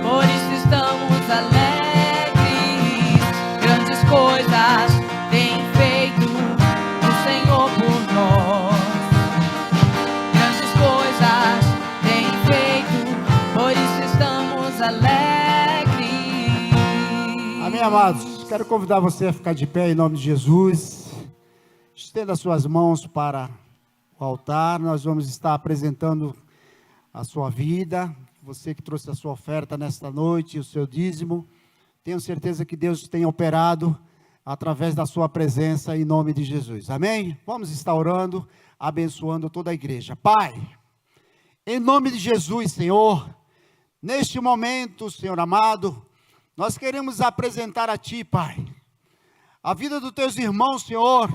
por isso estamos alegres. Grandes coisas tem feito o Senhor por nós. Grandes coisas tem feito, por isso estamos alegres. Amém, amados? Quero convidar você a ficar de pé em nome de Jesus. Estenda suas mãos para o altar. Nós vamos estar apresentando a sua vida. Você que trouxe a sua oferta nesta noite, o seu dízimo. Tenho certeza que Deus tem operado através da sua presença em nome de Jesus. Amém? Vamos estar orando, abençoando toda a igreja. Pai, em nome de Jesus, Senhor, neste momento, Senhor amado, nós queremos apresentar a Ti, Pai, a vida dos Teus irmãos, Senhor,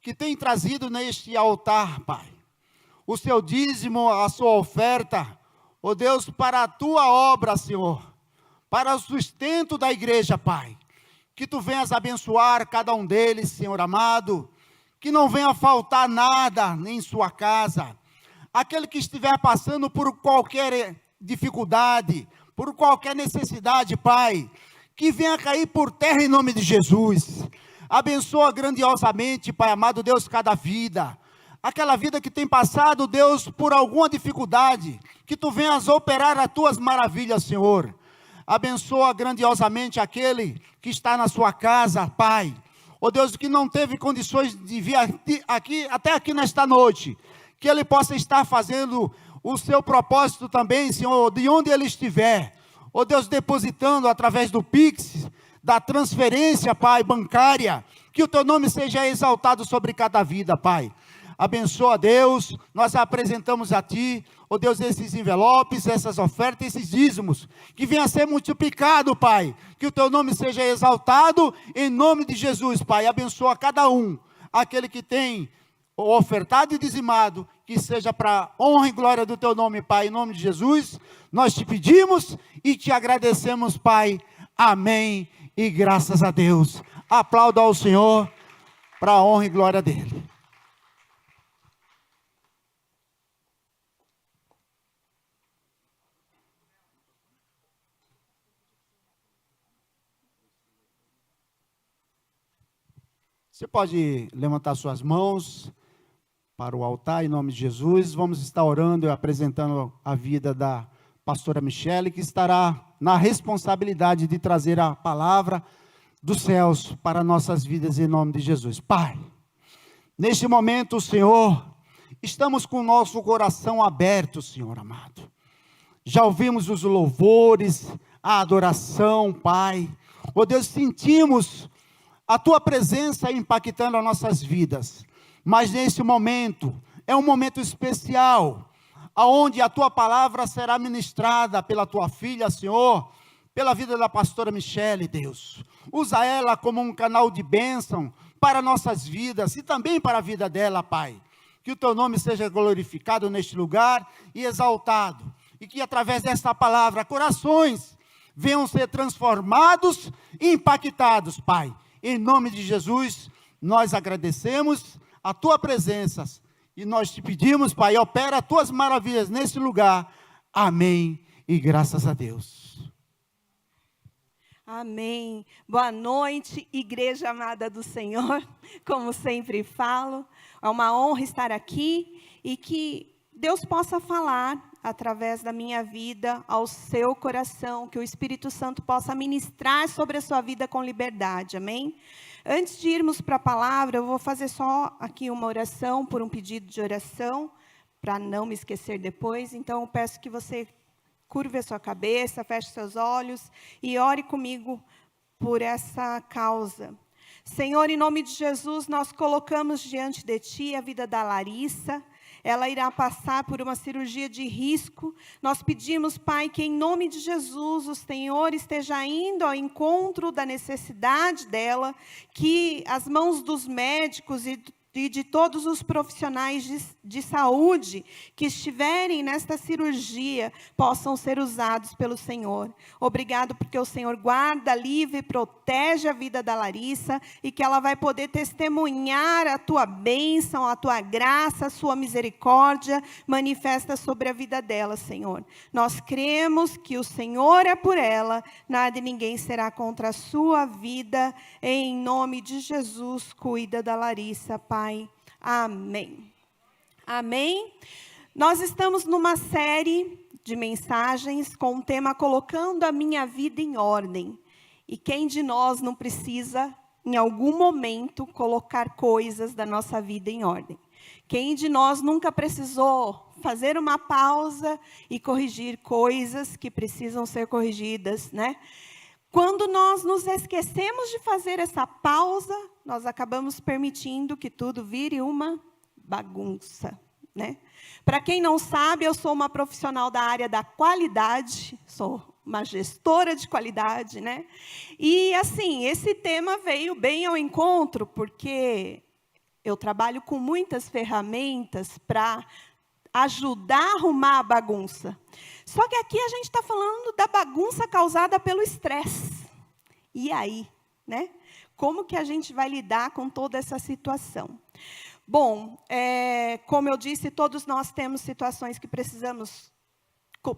que tem trazido neste altar, Pai, o seu dízimo, a sua oferta, ó Deus, para a Tua obra, Senhor, para o sustento da igreja, Pai. Que Tu venhas abençoar cada um deles, Senhor amado, que não venha faltar nada em sua casa. Aquele que estiver passando por qualquer dificuldade, por qualquer necessidade, Pai, que venha cair por terra em nome de Jesus. Abençoa grandiosamente, Pai amado Deus, cada vida. Aquela vida que tem passado, Deus, por alguma dificuldade, que Tu venhas operar as Tuas maravilhas, Senhor. Abençoa grandiosamente aquele que está na sua casa, Pai. Ó Deus, que não teve condições de vir aqui, até aqui nesta noite, que ele possa estar fazendo o seu propósito também, Senhor, de onde ele estiver. Ó Deus, depositando através do Pix, da transferência, Pai, bancária, que o Teu nome seja exaltado sobre cada vida, Pai. Abençoa, Deus, nós apresentamos a Ti, ó Deus, esses envelopes, essas ofertas, esses dízimos, que venha a ser multiplicado, Pai, que o Teu nome seja exaltado, em nome de Jesus, Pai. Abençoa cada um, aquele que tem ofertado e dizimado, que seja para honra e glória do Teu nome, Pai, em nome de Jesus, nós Te pedimos e Te agradecemos, Pai, amém, e graças a Deus. Aplauda ao Senhor, para a honra e glória dEle. Você pode levantar suas mãos para o altar, em nome de Jesus. Vamos estar orando e apresentando a vida da pastora Michele, que estará na responsabilidade de trazer a palavra dos céus para nossas vidas, em nome de Jesus. Pai, neste momento, Senhor, estamos com o nosso coração aberto, Senhor amado. Já ouvimos os louvores, a adoração, Pai. Oh Deus, sentimos a Tua presença impactando as nossas vidas, mas nesse momento, é um momento especial, aonde a Tua palavra será ministrada pela Tua filha, Senhor, pela vida da pastora Michele, Deus. Usa ela como um canal de bênção para nossas vidas e também para a vida dela, Pai. Que o Teu nome seja glorificado neste lugar e exaltado, e que através desta palavra, corações venham ser transformados e impactados, Pai. Em nome de Jesus, nós agradecemos a Tua presença e nós Te pedimos, Pai, opera as Tuas maravilhas nesse lugar. Amém e graças a Deus. Amém. Boa noite, igreja amada do Senhor. Como sempre falo, é uma honra estar aqui e que Deus possa falar através da minha vida ao seu coração, que o Espírito Santo possa ministrar sobre a sua vida com liberdade, amém? Antes de irmos para a palavra, eu vou fazer só aqui uma oração, por um pedido de oração, para não me esquecer depois. Então, eu peço que você curve a sua cabeça, feche seus olhos e ore comigo por essa causa. Senhor, em nome de Jesus, nós colocamos diante de Ti a vida da Larissa. Ela irá passar por uma cirurgia de risco. Nós pedimos, Pai, que em nome de Jesus, o Senhor esteja indo ao encontro da necessidade dela, que as mãos dos médicos e de todos os profissionais de saúde que estiverem nesta cirurgia possam ser usados pelo Senhor. Obrigado porque o Senhor guarda, livre e protege a vida da Larissa e que ela vai poder testemunhar a Tua bênção, a Tua graça, a Sua misericórdia manifesta sobre a vida dela, Senhor. Nós cremos que o Senhor é por ela, nada e ninguém será contra a sua vida. Em nome de Jesus, cuida da Larissa, Pai. Amém. Amém. Nós estamos numa série de mensagens com o tema Colocando a Minha Vida em Ordem. E quem de nós não precisa, em algum momento, colocar coisas da nossa vida em ordem? Quem de nós nunca precisou fazer uma pausa e corrigir coisas que precisam ser corrigidas, né? Quando nós nos esquecemos de fazer essa pausa, nós acabamos permitindo que tudo vire uma bagunça, né? Para quem não sabe, eu sou uma profissional da área da qualidade, sou uma gestora de qualidade, né? E, assim, esse tema veio bem ao encontro, porque eu trabalho com muitas ferramentas para ajudar a arrumar a bagunça. Só que aqui a gente está falando da bagunça causada pelo estresse. E aí, né? Como que a gente vai lidar com toda essa situação? Bom, como eu disse, todos nós temos situações que precisamos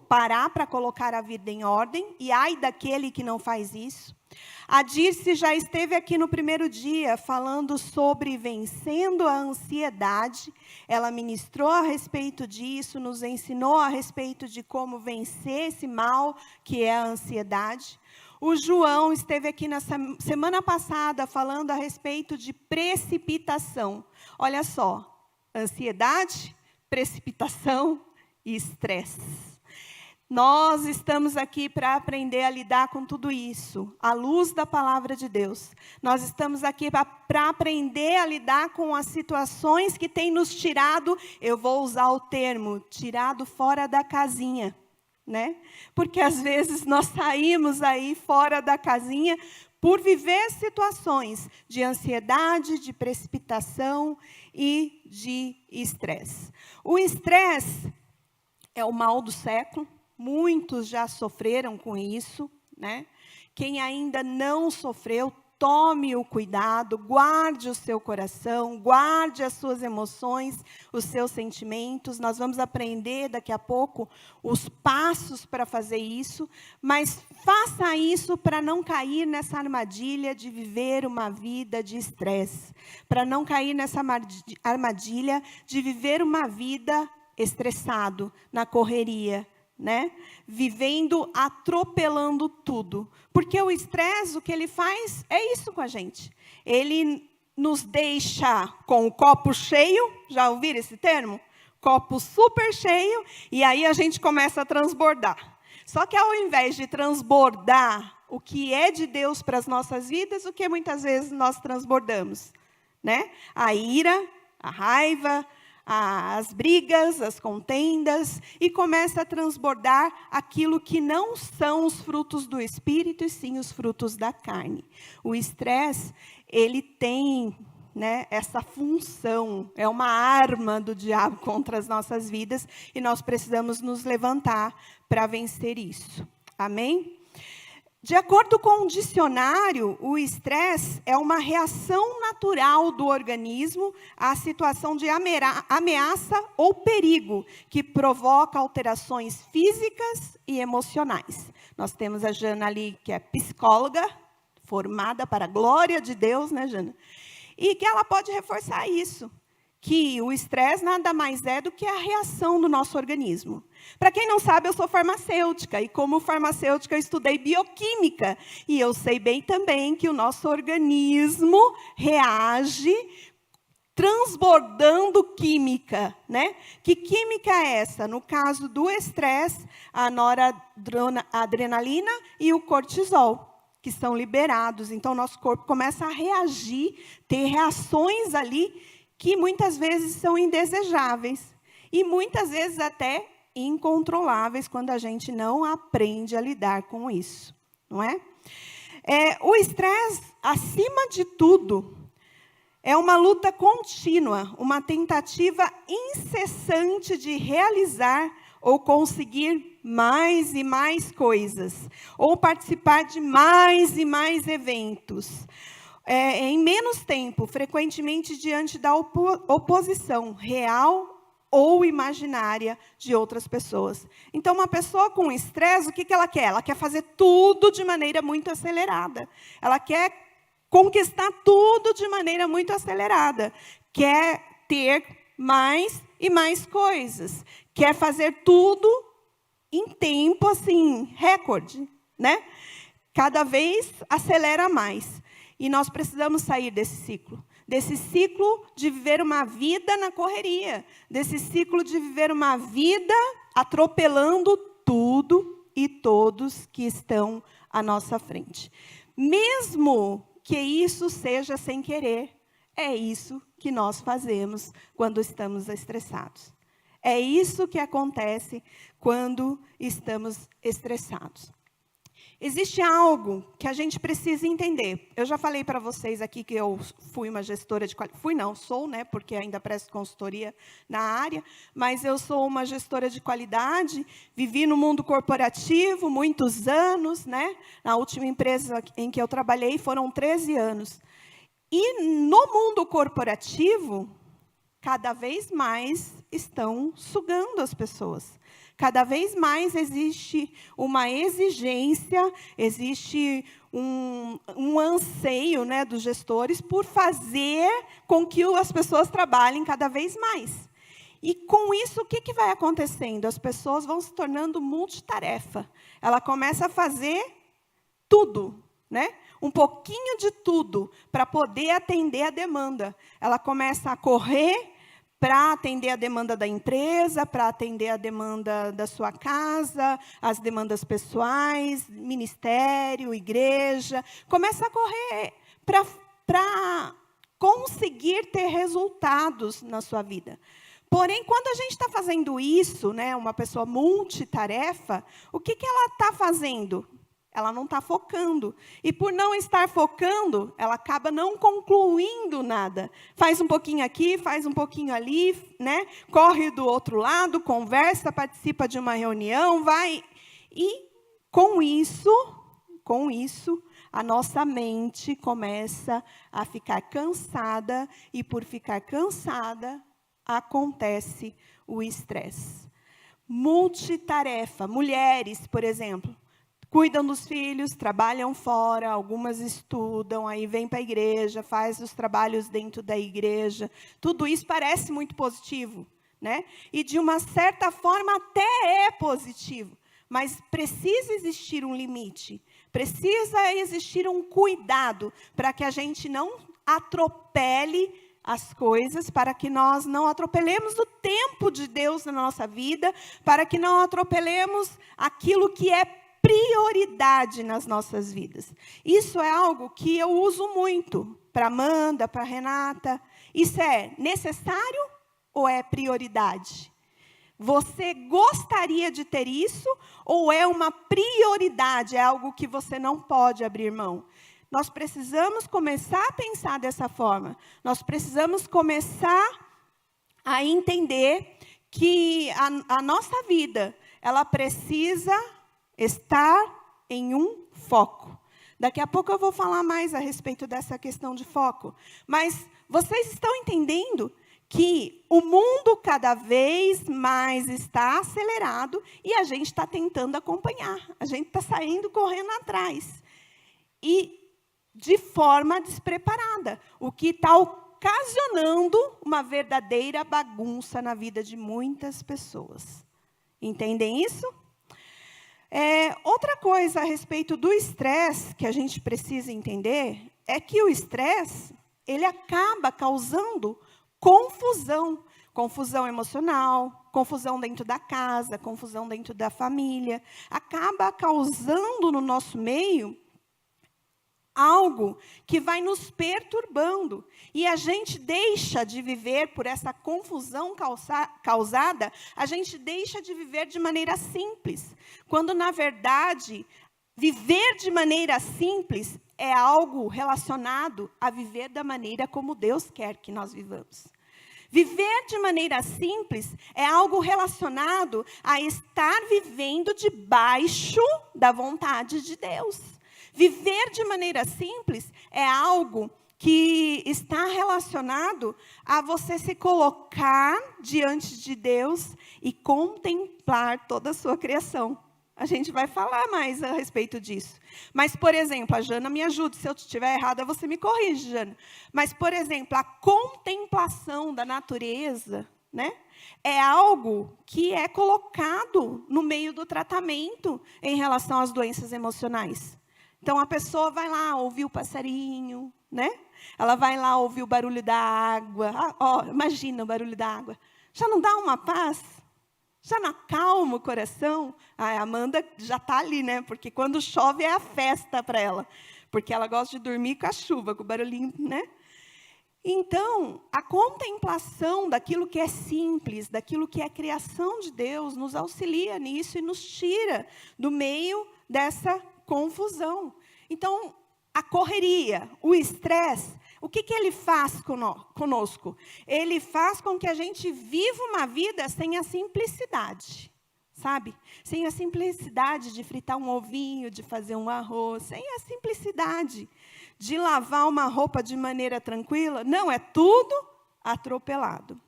parar para colocar a vida em ordem, e ai daquele que não faz isso. A Dirce já esteve aqui no primeiro dia falando sobre vencendo a ansiedade. Ela ministrou a respeito disso, nos ensinou a respeito de como vencer esse mal que é a ansiedade. O João esteve aqui na semana passada falando a respeito de precipitação. Olha só, ansiedade, precipitação e estresse. Nós estamos aqui para aprender a lidar com tudo isso, à luz da palavra de Deus. Nós estamos aqui para aprender a lidar com as situações que têm nos tirado, eu vou usar o termo, tirado fora da casinha, né? Porque às vezes nós saímos aí fora da casinha por viver situações de ansiedade, de precipitação e de estresse. O estresse é o mal do século. Muitos já sofreram com isso, né? Quem ainda não sofreu, tome o cuidado, guarde o seu coração, guarde as suas emoções, os seus sentimentos. Nós vamos aprender daqui a pouco os passos para fazer isso, mas faça isso para não cair nessa armadilha de viver uma vida de estresse, para não cair nessa armadilha de viver uma vida estressado, na correria, né? Vivendo, atropelando tudo. Porque o estresse, o que ele faz, é isso com a gente. Ele nos deixa com o copo cheio, já ouviram esse termo? Copo super cheio, e aí a gente começa a transbordar. Só que ao invés de transbordar o que é de Deus para as nossas vidas, o que muitas vezes nós transbordamos, né? A ira, a raiva, as brigas, as contendas, e começa a transbordar aquilo que não são os frutos do Espírito, e sim os frutos da carne. O estresse, ele tem, né, essa função, é uma arma do diabo contra as nossas vidas, e nós precisamos nos levantar para vencer isso. Amém? De acordo com o dicionário, o estresse é uma reação natural do organismo à situação de ameaça ou perigo, que provoca alterações físicas e emocionais. Nós temos a Jana ali, que é psicóloga, formada para a glória de Deus, né, Jana? E que ela pode reforçar isso, que o estresse nada mais é do que a reação do nosso organismo. Para quem não sabe, eu sou farmacêutica, e como farmacêutica eu estudei bioquímica, e eu sei bem também que o nosso organismo reage transbordando química, né? Que química é essa? No caso do estresse, a noradrenalina e o cortisol, que são liberados. Então, nosso corpo começa a reagir, ter reações ali que muitas vezes são indesejáveis e muitas vezes até incontroláveis quando a gente não aprende a lidar com isso, não é? O estresse, acima de tudo, é uma luta contínua, uma tentativa incessante de realizar ou conseguir mais e mais coisas, ou participar de mais e mais eventos, em menos tempo, frequentemente diante da oposição real ou imaginária de outras pessoas. Então, uma pessoa com estresse, o que ela quer? Ela quer fazer tudo de maneira muito acelerada. Ela quer conquistar tudo de maneira muito acelerada. Quer ter mais e mais coisas. Quer fazer tudo em tempo, assim, recorde, né? Cada vez acelera mais. E nós precisamos sair desse ciclo de viver uma vida na correria, desse ciclo de viver uma vida atropelando tudo e todos que estão à nossa frente. Mesmo que isso seja sem querer, é isso que nós fazemos quando estamos estressados. É isso que acontece quando estamos estressados. Existe algo que a gente precisa entender. Eu já falei para vocês aqui que eu fui uma gestora de qualidade. Sou, né, porque ainda presto consultoria na área, mas eu sou uma gestora de qualidade, vivi no mundo corporativo muitos anos, né? Na última empresa em que eu trabalhei foram 13 anos. E no mundo corporativo, cada vez mais estão sugando as pessoas. Cada vez mais existe uma exigência, existe um anseio, né, dos gestores por fazer com que as pessoas trabalhem cada vez mais. E com isso, o que vai acontecendo? As pessoas vão se tornando multitarefa. Ela começa a fazer tudo, né? Um pouquinho de tudo para poder atender a demanda. Ela começa a correr para atender a demanda da empresa, para atender a demanda da sua casa, as demandas pessoais, ministério, igreja. Começa a correr para conseguir ter resultados na sua vida. Porém, quando a gente está fazendo isso, né, uma pessoa multitarefa, o que ela está fazendo? Ela não está focando. E por não estar focando, ela acaba não concluindo nada. Faz um pouquinho aqui, faz um pouquinho ali, né? Corre do outro lado, conversa, participa de uma reunião, vai. E com isso, a nossa mente começa a ficar cansada. E por ficar cansada, acontece o estresse. Multitarefa. Mulheres, por exemplo, cuidam dos filhos, trabalham fora, algumas estudam, aí vem para a igreja, faz os trabalhos dentro da igreja. Tudo isso parece muito positivo, né? E, de uma certa forma, até é positivo. Mas precisa existir um limite. Precisa existir um cuidado para que a gente não atropele as coisas, para que nós não atropelemos o tempo de Deus na nossa vida, para que não atropelemos aquilo que é prioridade nas nossas vidas. Isso é algo que eu uso muito para Amanda, para Renata. Isso é necessário ou é prioridade? Você gostaria de ter isso ou é uma prioridade, é algo que você não pode abrir mão? Nós precisamos começar a pensar dessa forma. Nós precisamos começar a entender que a nossa vida, ela precisa estar em um foco. Daqui a pouco eu vou falar mais a respeito dessa questão de foco. Mas vocês estão entendendo que o mundo cada vez mais está acelerado e a gente está tentando acompanhar. A gente está saindo correndo atrás. E de forma despreparada, o que está ocasionando uma verdadeira bagunça na vida de muitas pessoas. Entendem isso? Outra coisa a respeito do estresse que a gente precisa entender é que o estresse, ele acaba causando confusão. Confusão emocional, confusão dentro da casa, confusão dentro da família. Acaba causando no nosso meio algo que vai nos perturbando. E a gente deixa de viver por essa confusão causada, a gente deixa de viver de maneira simples. Quando, na verdade, viver de maneira simples é algo relacionado a viver da maneira como Deus quer que nós vivamos. Viver de maneira simples é algo relacionado a estar vivendo debaixo da vontade de Deus. Viver de maneira simples é algo que está relacionado a você se colocar diante de Deus e contemplar toda a sua criação. A gente vai falar mais a respeito disso. Mas, por exemplo, a Jana me ajuda. Se eu estiver errada, você me corrige, Jana. Mas, por exemplo, a contemplação da natureza, né, é algo que é colocado no meio do tratamento em relação às doenças emocionais. Então, a pessoa vai lá ouvir o passarinho, né? Ela vai lá ouvir o barulho da água. Imagina o barulho da água. Já não dá uma paz? Já não acalma o coração? A Amanda já está ali, né? Porque quando chove é a festa para ela. Porque ela gosta de dormir com a chuva, com o barulhinho, né? Então, a contemplação daquilo que é simples, daquilo que é a criação de Deus, nos auxilia nisso e nos tira do meio dessa confusão. Então, a correria, o estresse, o que ele faz conosco? Ele faz com que a gente viva uma vida sem a simplicidade, sabe? Sem a simplicidade de fritar um ovinho, de fazer um arroz, sem a simplicidade de lavar uma roupa de maneira tranquila. Não, é tudo atropelado.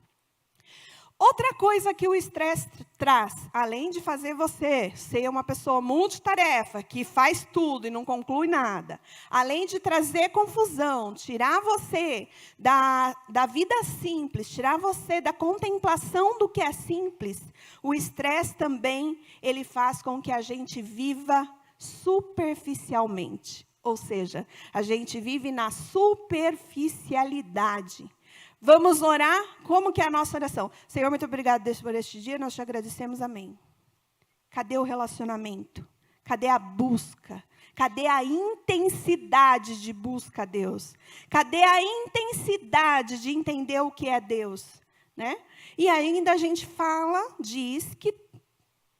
Outra coisa que o estresse traz, além de fazer você ser uma pessoa multitarefa, que faz tudo e não conclui nada, além de trazer confusão, tirar você da vida simples, tirar você da contemplação do que é simples, o estresse também, ele faz com que a gente viva superficialmente. Ou seja, a gente vive na superficialidade. Vamos orar? Como que é a nossa oração? Senhor, muito obrigado por este dia, nós te agradecemos, amém. Cadê o relacionamento? Cadê a busca? Cadê a intensidade de busca a Deus? Cadê a intensidade de entender o que é Deus? Né? E ainda a gente diz que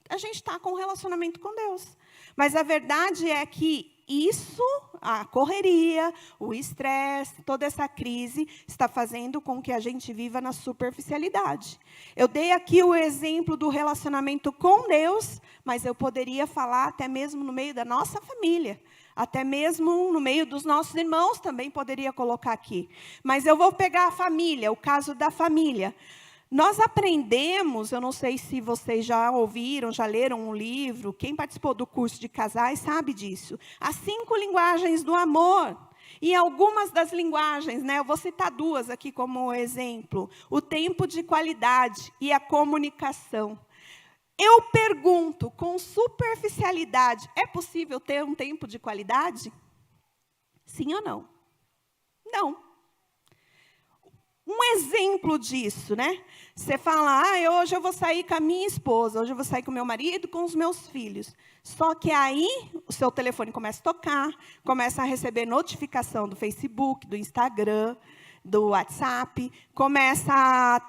a gente está com um relacionamento com Deus. Mas a verdade é que isso, a correria, o estresse, toda essa crise, está fazendo com que a gente viva na superficialidade. Eu dei aqui o exemplo do relacionamento com Deus, mas eu poderia falar até mesmo no meio da nossa família, até mesmo no meio dos nossos irmãos, também poderia colocar aqui. Mas eu vou pegar a família, o caso da família. Nós aprendemos, eu não sei se vocês já ouviram, já leram um livro, quem participou do curso de casais sabe disso. As 5 linguagens do amor. E algumas das linguagens, né, eu vou citar 2 aqui como exemplo. O tempo de qualidade e a comunicação. Eu pergunto, com superficialidade, é possível ter um tempo de qualidade? Sim ou não? Não. Um exemplo disso, né? Você fala, hoje eu vou sair com a minha esposa, hoje eu vou sair com o meu marido, com os meus filhos. Só que aí, o seu telefone começa a tocar, começa a receber notificação do Facebook, do Instagram, do WhatsApp, começa a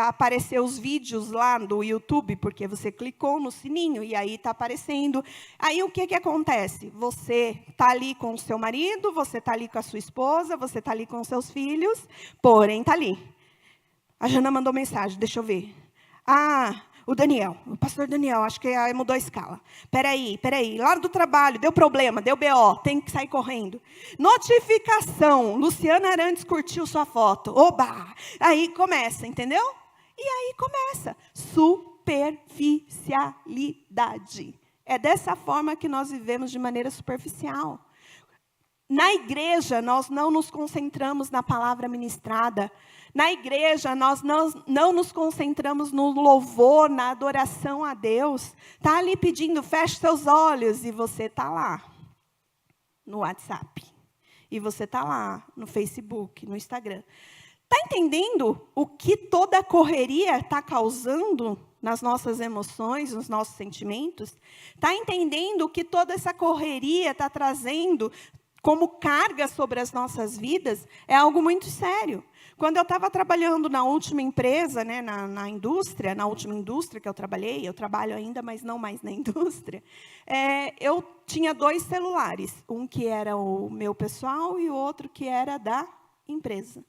aparecer os vídeos lá do YouTube, porque você clicou no sininho e aí está aparecendo. Aí o que acontece? Você está ali com o seu marido, você está ali com a sua esposa, você está ali com os seus filhos, porém está ali. A Jana mandou mensagem, deixa eu ver. O Daniel, o pastor Daniel, acho que mudou a escala. Peraí, lá do trabalho, deu problema, deu BO, tem que sair correndo. Notificação, Luciana Arantes curtiu sua foto. Oba! Aí começa, entendeu? E aí começa, superficialidade. É dessa forma que nós vivemos de maneira superficial. Na igreja, nós não nos concentramos na palavra ministrada. Na igreja, nós não nos concentramos no louvor, na adoração a Deus. Está ali pedindo, feche seus olhos, e você está lá no WhatsApp. E você está lá no Facebook, no Instagram. Está entendendo o que toda a correria está causando nas nossas emoções, nos nossos sentimentos? Está entendendo o que toda essa correria está trazendo como carga sobre as nossas vidas? É algo muito sério. Quando eu estava trabalhando na última empresa, né, na última indústria que eu trabalho ainda, mas não mais na indústria, eu tinha 2 celulares, um que era o meu pessoal e o outro que era da empresa.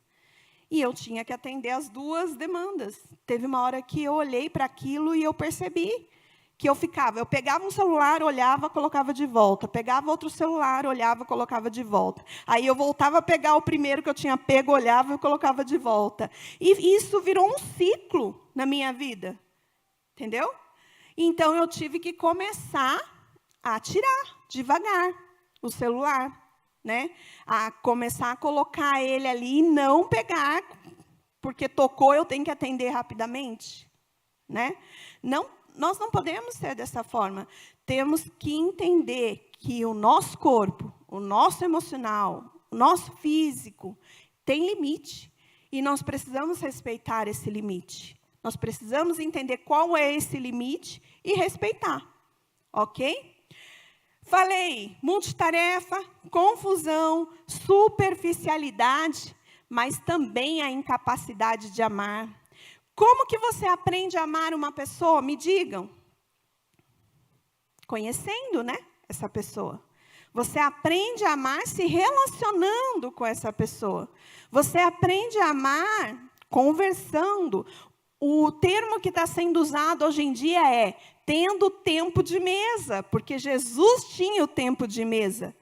E eu tinha que atender as 2 demandas. Teve uma hora que eu olhei para aquilo e eu percebi que eu pegava um celular, olhava, colocava de volta. Pegava outro celular, olhava, colocava de volta. Aí eu voltava a pegar o primeiro que eu tinha pego, olhava e colocava de volta. E isso virou um ciclo na minha vida. Entendeu? Então, eu tive que começar a tirar, devagar, o celular. Né? A começar a colocar ele ali e não pegar, porque tocou, eu tenho que atender rapidamente. Né? Nós não podemos ser dessa forma. Temos que entender que o nosso corpo, o nosso emocional, o nosso físico tem limite. E nós precisamos respeitar esse limite. Nós precisamos entender qual é esse limite e respeitar. Ok? Falei, multitarefa, confusão, superficialidade, mas também a incapacidade de amar. Como que você aprende a amar uma pessoa? Me digam. Conhecendo, né, essa pessoa. Você aprende a amar se relacionando com essa pessoa. Você aprende a amar conversando. O termo que está sendo usado hoje em dia é tendo tempo de mesa, porque Jesus tinha o tempo de mesa.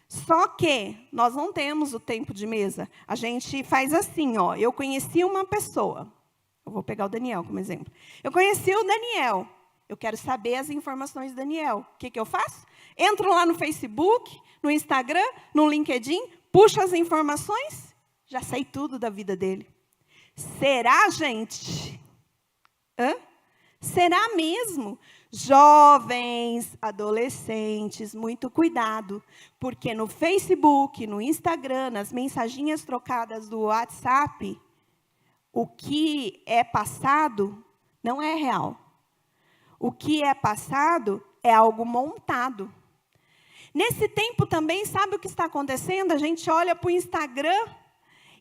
Só que nós não temos o tempo de mesa. A gente faz assim, ó. Eu conheci uma pessoa. Eu vou pegar o Daniel como exemplo. Eu conheci o Daniel. Eu quero saber as informações do Daniel. O que eu faço? Entro lá no Facebook, no Instagram, no LinkedIn, puxo as informações, já sei tudo da vida dele. Será, gente? Hã? Será mesmo? Jovens, adolescentes, muito cuidado, porque no Facebook, no Instagram, nas mensaginhas trocadas do WhatsApp, o que é passado não é real. O que é passado é algo montado. Nesse tempo também, sabe o que está acontecendo? A gente olha para o Instagram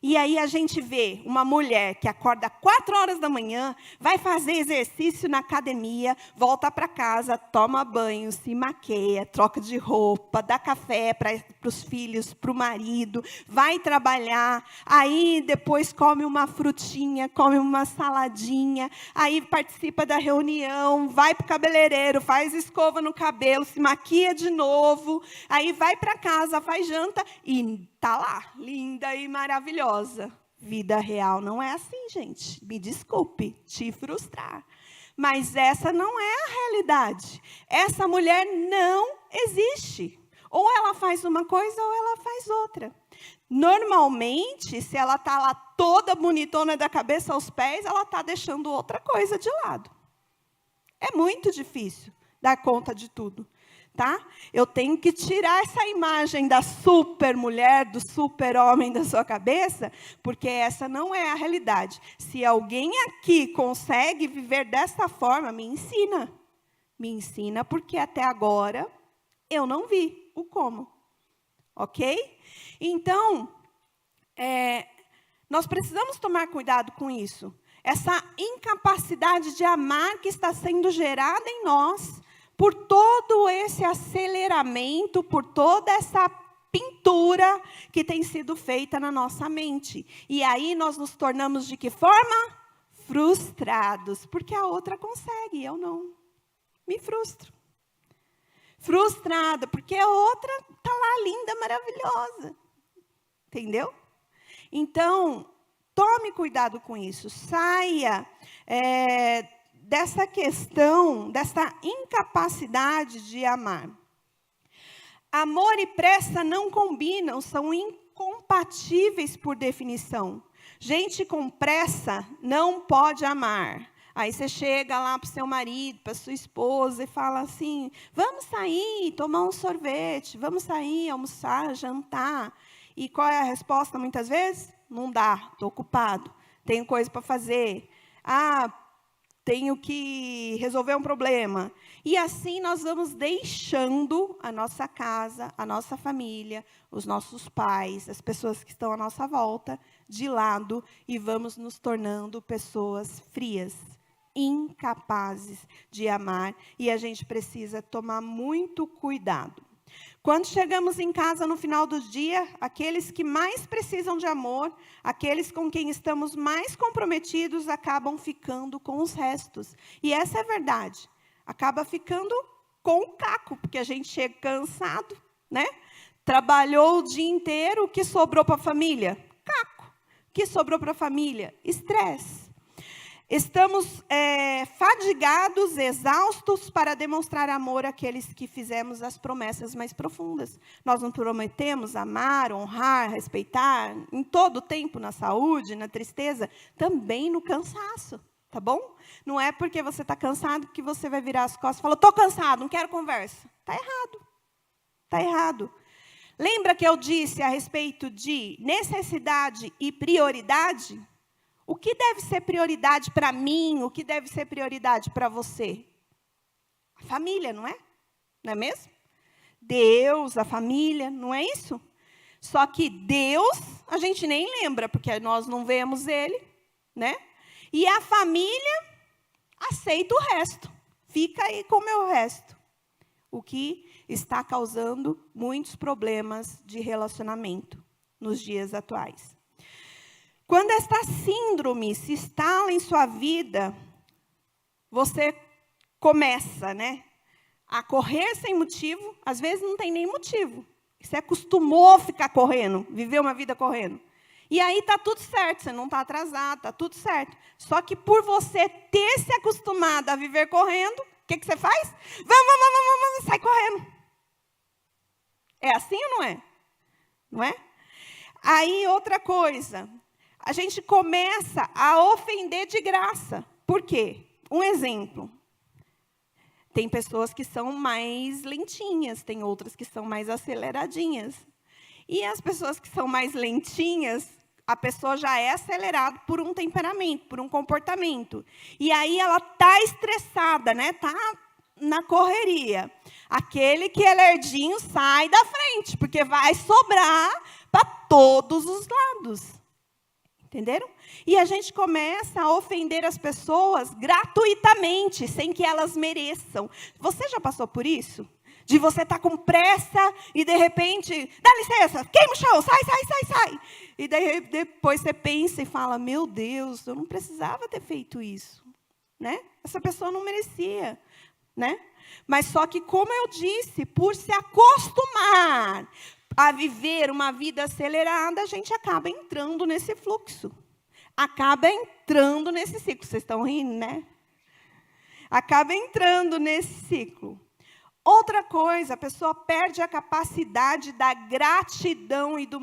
e aí a gente vê uma mulher que acorda 4 horas da manhã, vai fazer exercício na academia, volta para casa, toma banho, se maqueia, troca de roupa, dá café para os filhos, para o marido, vai trabalhar, aí depois come uma frutinha, come uma saladinha, aí participa da reunião, vai para o cabeleireiro, faz escova no cabelo, se maquia de novo, aí vai para casa, faz janta e está lá, linda e maravilhosa. Vida real não é assim, gente. Me desculpe te frustrar. Mas essa não é a realidade. Essa mulher não existe. Ou ela faz uma coisa ou ela faz outra. Normalmente, se ela está lá toda bonitona da cabeça aos pés, ela está deixando outra coisa de lado. É muito difícil dar conta de tudo. Tá? Eu tenho que tirar essa imagem da super mulher, do super homem da sua cabeça, porque essa não é a realidade. Se alguém aqui consegue viver dessa forma, me ensina. Me ensina, porque até agora eu não vi o como. Ok? Então, nós precisamos tomar cuidado com isso. Essa incapacidade de amar que está sendo gerada em nós, por todo esse aceleramento, por toda essa pintura que tem sido feita na nossa mente. E aí nós nos tornamos de que forma? Frustrados, porque a outra consegue, eu não. Me frustro. Frustrada, porque a outra está lá linda, maravilhosa. Entendeu? Então, tome cuidado com isso. Saia dessa questão, dessa incapacidade de amar. Amor e pressa não combinam, são incompatíveis por definição. Gente com pressa não pode amar. Aí você chega lá para o seu marido, para a sua esposa e fala assim, vamos sair, tomar um sorvete, vamos sair, almoçar, jantar. E qual é a resposta muitas vezes? Não dá, estou ocupado, tenho coisa para fazer. Tenho que resolver um problema. E assim nós vamos deixando a nossa casa, a nossa família, os nossos pais, as pessoas que estão à nossa volta, de lado, e vamos nos tornando pessoas frias, incapazes de amar, e a gente precisa tomar muito cuidado. Quando chegamos em casa no final do dia, aqueles que mais precisam de amor, aqueles com quem estamos mais comprometidos, acabam ficando com os restos. E essa é a verdade. Acaba ficando com o caco, porque a gente chega cansado, né? Trabalhou o dia inteiro, o que sobrou para a família? Caco. O que sobrou para a família? Estresse. Estamos fadigados, exaustos para demonstrar amor àqueles que fizemos as promessas mais profundas. Nós não prometemos amar, honrar, respeitar, em todo o tempo, na saúde, na tristeza, também no cansaço, tá bom? Não é porque você está cansado que você vai virar as costas e falar, estou cansado, não quero conversa. Está errado. Está errado. Lembra que eu disse a respeito de necessidade e prioridade? O que deve ser prioridade para mim? O que deve ser prioridade para você? A família, não é? Não é mesmo? Deus, a família, não é isso? Só que Deus, a gente nem lembra, porque nós não vemos Ele, né? E a família aceita o resto. Fica aí com o meu resto. o que está causando muitos problemas de relacionamento nos dias atuais. Quando esta síndrome se instala em sua vida, você começa, né, a correr sem motivo, às vezes não tem nem motivo. Você acostumou a ficar correndo, viver uma vida correndo. E aí está tudo certo, você não está atrasado, está tudo certo. Só que por você ter se acostumado a viver correndo, o que você faz? Vamos, sai correndo. É assim ou não é? Não é? Aí outra coisa, a gente começa a ofender de graça. Por quê? Um exemplo. Tem pessoas que são mais lentinhas, tem outras que são mais aceleradinhas. E as pessoas que são mais lentinhas, a pessoa já é acelerada por um temperamento, por um comportamento. E aí ela está estressada, né? Está na correria. Aquele que é lerdinho sai da frente, porque vai sobrar para todos os lados. Entenderam? E a gente começa a ofender as pessoas gratuitamente, sem que elas mereçam. Você já passou por isso? De você estar com pressa e, de repente, dá licença, queima o chão, sai. E daí, depois você pensa e fala, meu Deus, eu não precisava ter feito isso. Né? Essa pessoa não merecia. Né? Mas só que, como eu disse, por se acostumar a viver uma vida acelerada, a gente acaba entrando nesse fluxo. Acaba entrando nesse ciclo. Vocês estão rindo, né? Acaba entrando nesse ciclo. Outra coisa, a pessoa perde a capacidade da gratidão e do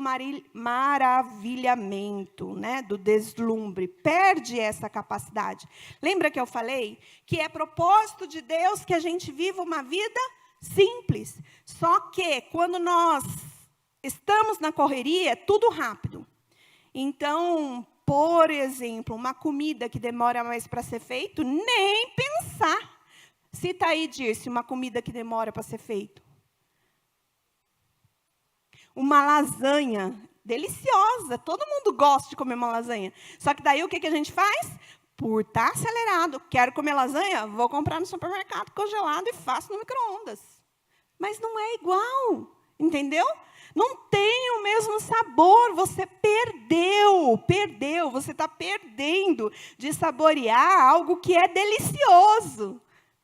maravilhamento, né? Do deslumbre. Perde essa capacidade. Lembra que eu falei que é propósito de Deus que a gente viva uma vida simples. Só que quando nós estamos na correria, é tudo rápido. Então, por exemplo, uma comida que demora mais para ser feito, nem pensar. Cita aí, Dirce, uma comida que demora para ser feito. Uma lasanha deliciosa. Todo mundo gosta de comer uma lasanha. Só que daí o que a gente faz? Por estar acelerado, quero comer lasanha, vou comprar no supermercado congelado e faço no micro-ondas. Mas não é igual, entendeu? Não tem o mesmo sabor, você perdeu, você está perdendo de saborear algo que é delicioso.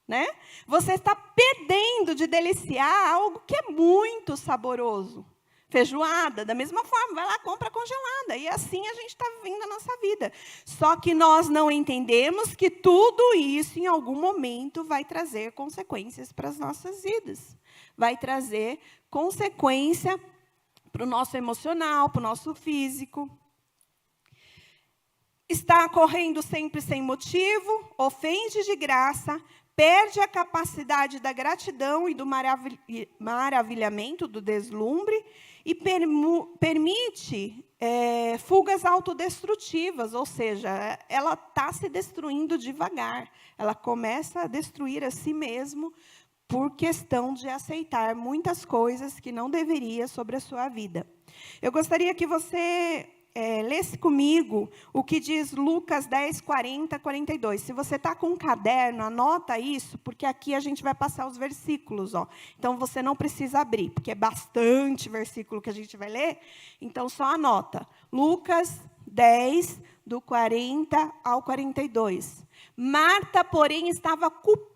Né? Você está perdendo de deliciar algo que é muito saboroso. Feijoada, da mesma forma, vai lá, compra congelada. E assim a gente está vivendo a nossa vida. Só que nós não entendemos que tudo isso, em algum momento, vai trazer consequências para as nossas vidas. Vai trazer consequência para o nosso emocional, para o nosso físico. Está correndo sempre sem motivo, ofende de graça, perde a capacidade da gratidão e do maravilhamento, do deslumbre, e permite fugas autodestrutivas, ou seja, ela está se destruindo devagar. Ela começa a destruir a si mesmo por questão de aceitar muitas coisas que não deveria sobre a sua vida. Eu gostaria que você lesse comigo o que diz Lucas 10, 40, 42. Se você está com um caderno, anota isso, porque aqui a gente vai passar os versículos. Ó. Então, você não precisa abrir, porque é bastante versículo que a gente vai ler. Então, só anota. Lucas 10, do 40 ao 42. Marta, porém, estava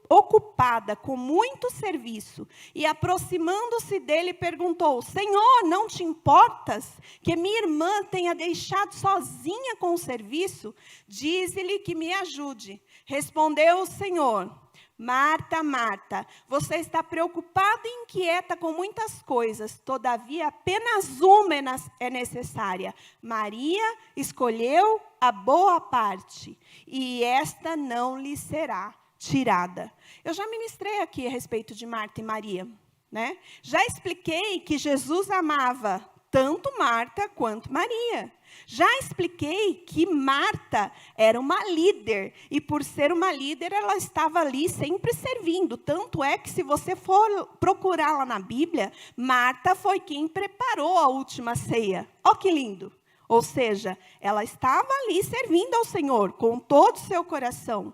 ocupada com muito serviço, e aproximando-se dele, perguntou: Senhor, não te importas que minha irmã tenha deixado sozinha com o serviço? Dize-lhe que me ajude. Respondeu o Senhor: Marta, Marta, você está preocupada e inquieta com muitas coisas, todavia apenas uma é necessária. Maria escolheu a boa parte, e esta não lhe será tirada. Eu já ministrei aqui a respeito de Marta e Maria, né? Já expliquei que Jesus amava tanto Marta quanto Maria. Já expliquei que Marta era uma líder, e por ser uma líder, ela estava ali sempre servindo. Tanto é que, se você for procurar lá na Bíblia, Marta foi quem preparou a última ceia. Olha que lindo! Ou seja, ela estava ali servindo ao Senhor com todo o seu coração.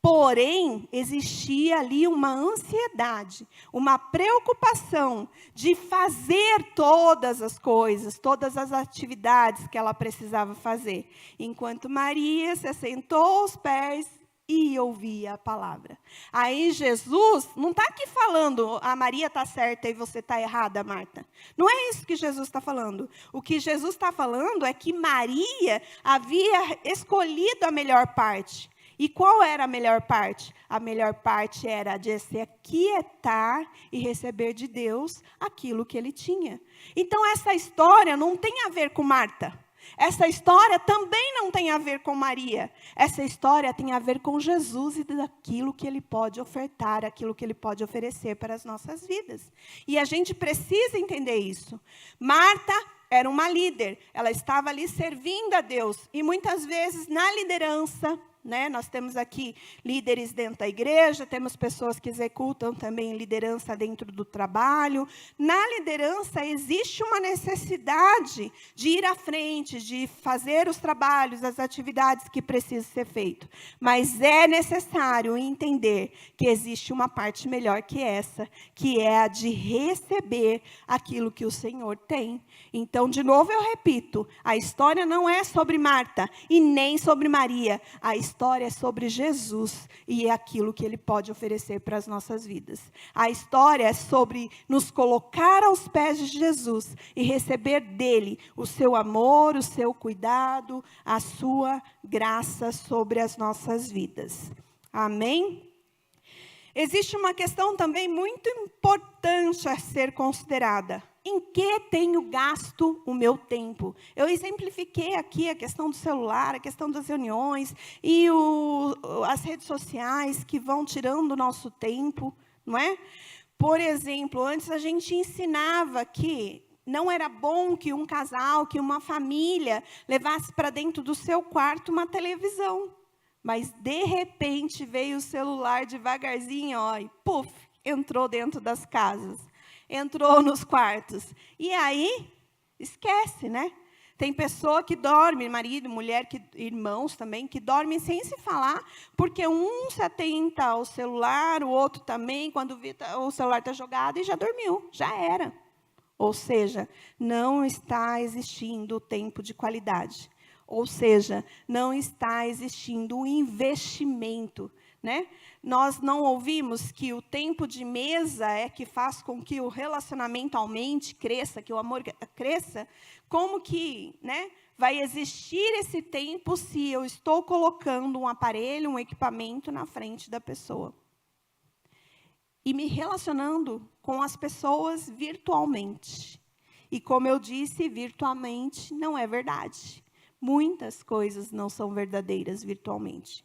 Porém, existia ali uma ansiedade, uma preocupação de fazer todas as coisas, todas as atividades que ela precisava fazer. Enquanto Maria se assentou aos pés e ouvia a palavra. Aí Jesus não está aqui falando, a Maria está certa e você está errada, Marta. Não é isso que Jesus está falando. O que Jesus está falando é que Maria havia escolhido a melhor parte. E qual era a melhor parte? A melhor parte era de se aquietar e receber de Deus aquilo que ele tinha. Então, essa história não tem a ver com Marta. Essa história também não tem a ver com Maria. Essa história tem a ver com Jesus e daquilo que ele pode ofertar, aquilo que ele pode oferecer para as nossas vidas. E a gente precisa entender isso. Marta era uma líder, ela estava ali servindo a Deus. E muitas vezes na liderança, nós temos aqui líderes dentro da igreja, temos pessoas que executam também liderança dentro do trabalho. Na liderança existe uma necessidade de ir à frente, de fazer os trabalhos, as atividades que precisam ser feitas. Mas é necessário entender que existe uma parte melhor que essa, que é a de receber aquilo que o Senhor tem. Então, de novo eu repito, a história não é sobre Marta e nem sobre Maria. A história é sobre Jesus e aquilo que ele pode oferecer para as nossas vidas. A história é sobre nos colocar aos pés de Jesus e receber dele o seu amor, o seu cuidado, a sua graça sobre as nossas vidas. Amém? Existe uma questão também muito importante a ser considerada. Em que tenho gasto o meu tempo? Eu exemplifiquei aqui a questão do celular, a questão das reuniões e as redes sociais que vão tirando o nosso tempo, não é? Por exemplo, antes a gente ensinava que não era bom que um casal, que uma família levasse para dentro do seu quarto uma televisão. Mas, de repente, veio o celular devagarzinho, e puf, entrou dentro das casas. Entrou nos quartos. E aí, esquece, né? Tem pessoa que dorme, marido, mulher, irmãos também, que dormem sem se falar, porque um se atenta ao celular, o outro também, quando o celular está jogado e já dormiu, já era. Ou seja, não está existindo tempo de qualidade. Ou seja, não está existindo um investimento, né? Nós não ouvimos que o tempo de mesa é que faz com que o relacionamento aumente, cresça, que o amor cresça. Como que, vai existir esse tempo se eu estou colocando um aparelho, um equipamento na frente da pessoa? E me relacionando com as pessoas virtualmente. E como eu disse, virtualmente não é verdade. Muitas coisas não são verdadeiras virtualmente.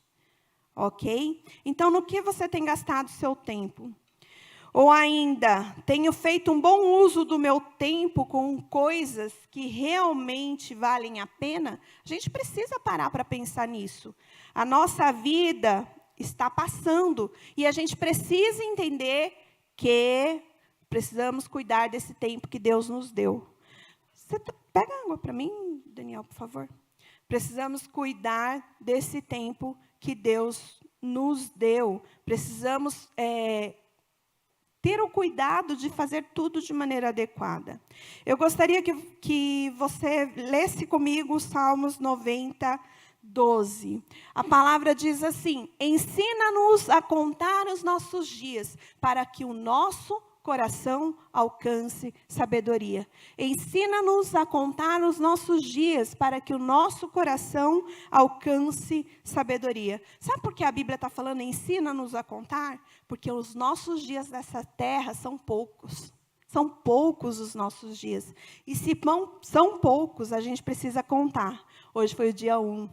Ok? Então, no que você tem gastado seu tempo? Ou ainda, tenho feito um bom uso do meu tempo com coisas que realmente valem a pena? A gente precisa parar para pensar nisso. A nossa vida está passando e a gente precisa entender que precisamos cuidar desse tempo que Deus nos deu. Pega água para mim, Daniel, por favor. Precisamos cuidar desse tempo que Deus nos deu. Precisamos ter o cuidado de fazer tudo de maneira adequada. Eu gostaria que você lesse comigo Salmos 90, 12. A palavra diz assim: ensina-nos a contar os nossos dias, para que o nosso coração alcance sabedoria. Ensina-nos a contar os nossos dias para que o nosso coração alcance sabedoria. Sabe por que a Bíblia está falando ensina-nos a contar? Porque os nossos dias dessa terra são poucos. São poucos os nossos dias. E se são poucos, a gente precisa contar. Hoje foi o dia 1.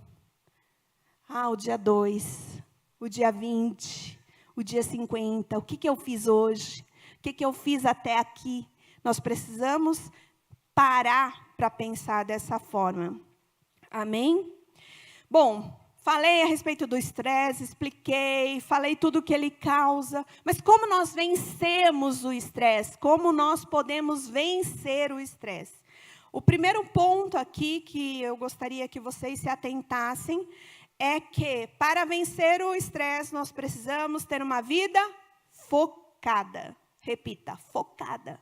O dia 2. O dia 20. O dia 50. O que eu fiz hoje? O que eu fiz até aqui? Nós precisamos parar para pensar dessa forma. Amém? Bom, falei a respeito do estresse, expliquei, falei tudo o que ele causa. Mas como nós vencemos o estresse? Como nós podemos vencer o estresse? O primeiro ponto aqui que eu gostaria que vocês se atentassem é que para vencer o estresse nós precisamos ter uma vida focada. Repita, focada.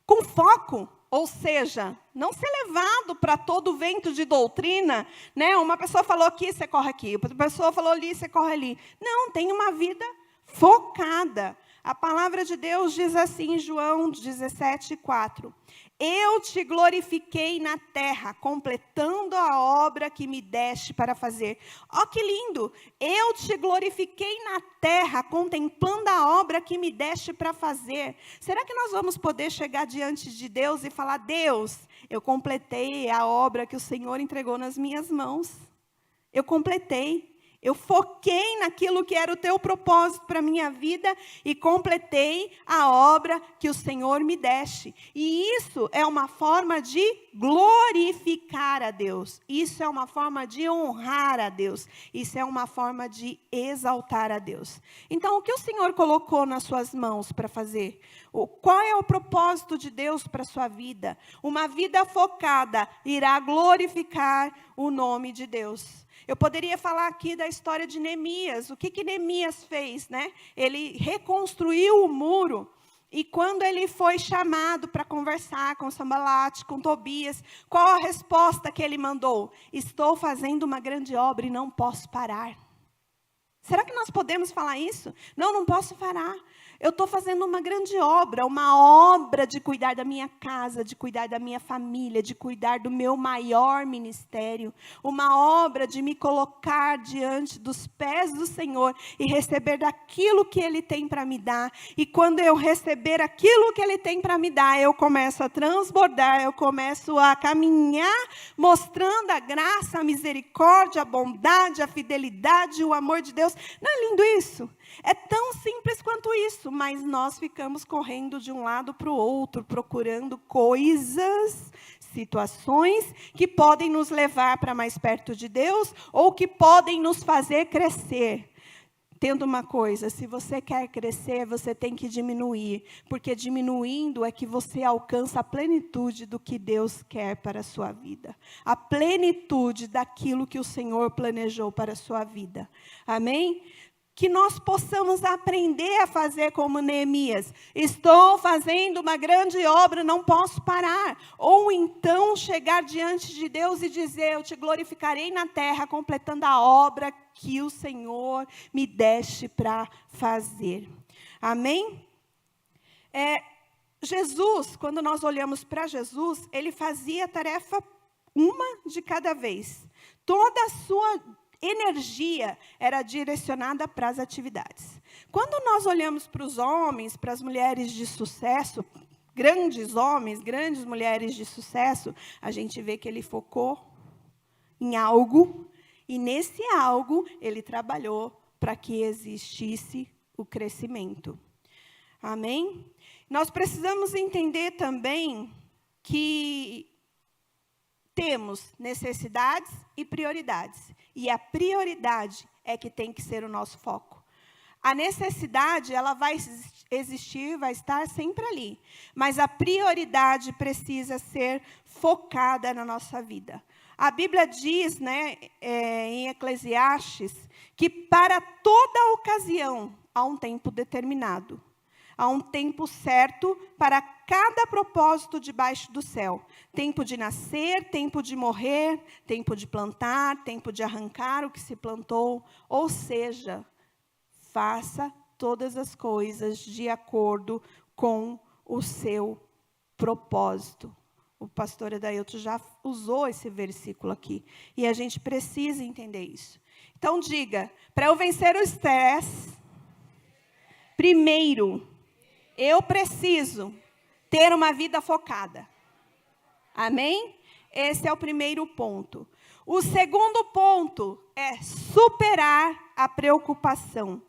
Com foco, ou seja, não ser levado para todo vento de doutrina, né? Uma pessoa falou aqui, você corre aqui. Outra pessoa falou ali, você corre ali. Não, tem uma vida focada. A palavra de Deus diz assim em João 17:4. Eu te glorifiquei na terra, completando a obra que me deste para fazer. Ó, que lindo! Eu te glorifiquei na terra, contemplando a obra que me deste para fazer. Será que nós vamos poder chegar diante de Deus e falar: Deus, eu completei a obra que o Senhor entregou nas minhas mãos. Eu completei. Eu foquei naquilo que era o teu propósito para a minha vida e completei a obra que o Senhor me deste. E isso é uma forma de glorificar a Deus. Isso é uma forma de honrar a Deus. Isso é uma forma de exaltar a Deus. Então, o que o Senhor colocou nas suas mãos para fazer? Qual é o propósito de Deus para a sua vida? Uma vida focada irá glorificar o nome de Deus. Eu poderia falar aqui da história de Neemias. O que Neemias fez, né? Ele reconstruiu o muro. E quando ele foi chamado para conversar com Sambalate, com Tobias, qual a resposta que ele mandou? Estou fazendo uma grande obra e não posso parar. Será que nós podemos falar isso? Não posso parar. Eu estou fazendo uma grande obra, uma obra de cuidar da minha casa, de cuidar da minha família, de cuidar do meu maior ministério, uma obra de me colocar diante dos pés do Senhor e receber daquilo que Ele tem para me dar. E quando eu receber aquilo que Ele tem para me dar, eu começo a transbordar, eu começo a caminhar, mostrando a graça, a misericórdia, a bondade, a fidelidade, o amor de Deus. Não é lindo isso? É tão simples quanto isso, mas nós ficamos correndo de um lado para o outro, procurando coisas, situações que podem nos levar para mais perto de Deus ou que podem nos fazer crescer. Entenda uma coisa, se você quer crescer, você tem que diminuir, porque diminuindo é que você alcança a plenitude do que Deus quer para a sua vida, a plenitude daquilo que o Senhor planejou para a sua vida. Amém? Que nós possamos aprender a fazer como Neemias. Estou fazendo uma grande obra, não posso parar. Ou então chegar diante de Deus e dizer: eu te glorificarei na terra, completando a obra que o Senhor me deste para fazer. Amém? Jesus, quando nós olhamos para Jesus, ele fazia a tarefa uma de cada vez. Toda a sua energia era direcionada para as atividades. Quando nós olhamos para os homens, para as mulheres de sucesso, grandes homens, grandes mulheres de sucesso, a gente vê que ele focou em algo, e nesse algo ele trabalhou para que existisse o crescimento. Amém? Nós precisamos entender também que temos necessidades e prioridades. E a prioridade é que tem que ser o nosso foco. A necessidade, ela vai existir, vai estar sempre ali. Mas a prioridade precisa ser focada na nossa vida. A Bíblia diz, né, em Eclesiastes, que para toda ocasião há um tempo determinado. Há um tempo certo para cada propósito debaixo do céu. Tempo de nascer, tempo de morrer, tempo de plantar, tempo de arrancar o que se plantou. Ou seja, faça todas as coisas de acordo com o seu propósito. O pastor Edailton já usou esse versículo aqui. E a gente precisa entender isso. Então diga, para eu vencer o estresse, primeiro, eu preciso ter uma vida focada. Amém? Esse é o primeiro ponto. O segundo ponto é superar a preocupação.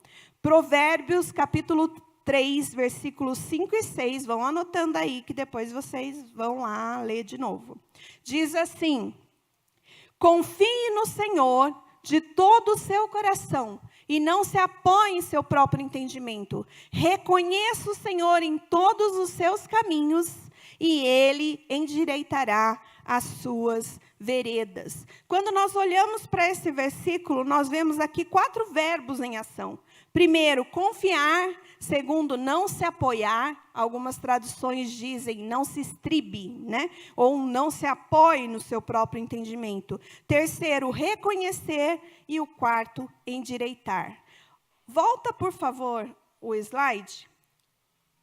Provérbios, capítulo 3, versículos 5 e 6. Vão anotando aí, que depois vocês vão lá ler de novo. Diz assim: confie no Senhor de todo o seu coração e não se apoie em seu próprio entendimento. Reconheça o Senhor em todos os seus caminhos e Ele endireitará as suas veredas. Quando nós olhamos para esse versículo, nós vemos aqui 4 verbos em ação. Primeiro, confiar. Segundo, não se apoiar. Algumas traduções dizem não se estribe, né? Ou não se apoie no seu próprio entendimento. Terceiro, reconhecer. E o quarto, endireitar. Volta, por favor, o slide.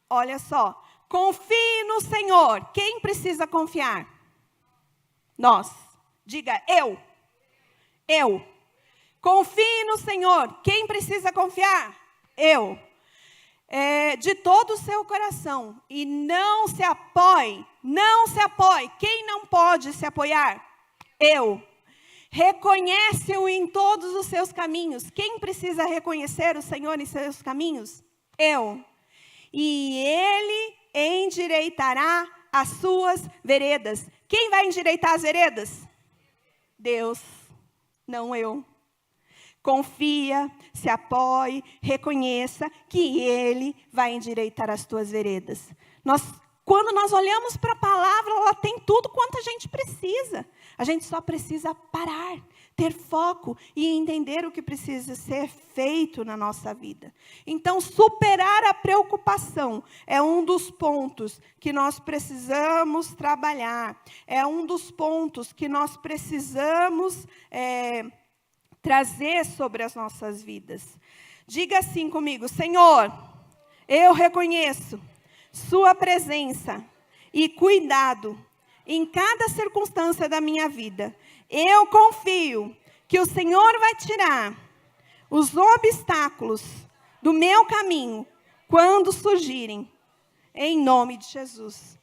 Olha só. Confie no Senhor. Quem precisa confiar? Nós. Diga, eu. Eu. Confie no Senhor. Quem precisa confiar? Eu. De todo o seu coração. E não se apoie. Não se apoie. Quem não pode se apoiar? Eu. Reconhece-o em todos os seus caminhos. Quem precisa reconhecer o Senhor em seus caminhos? Eu. E Ele endireitará as suas veredas. Quem vai endireitar as veredas? Deus, não eu. Confia, se apoie, reconheça que Ele vai endireitar as tuas veredas. Quando nós olhamos para a palavra, ela tem tudo quanto a gente precisa. A gente só precisa parar, ter foco e entender o que precisa ser feito na nossa vida. Então, superar a preocupação é um dos pontos que nós precisamos trabalhar. É um dos pontos que nós precisamos trazer sobre as nossas vidas. Diga assim comigo: Senhor, eu reconheço Sua presença e cuidado em cada circunstância da minha vida. Eu confio que o Senhor vai tirar os obstáculos do meu caminho quando surgirem, em nome de Jesus.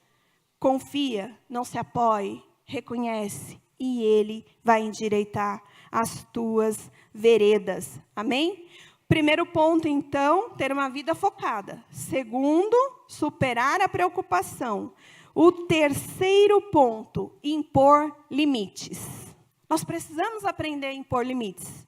Confia, não se apoie, reconhece, e Ele vai endireitar as tuas veredas. Amém? Primeiro ponto, então, ter uma vida focada. Segundo, superar a preocupação. O terceiro ponto, impor limites. Nós precisamos aprender a impor limites.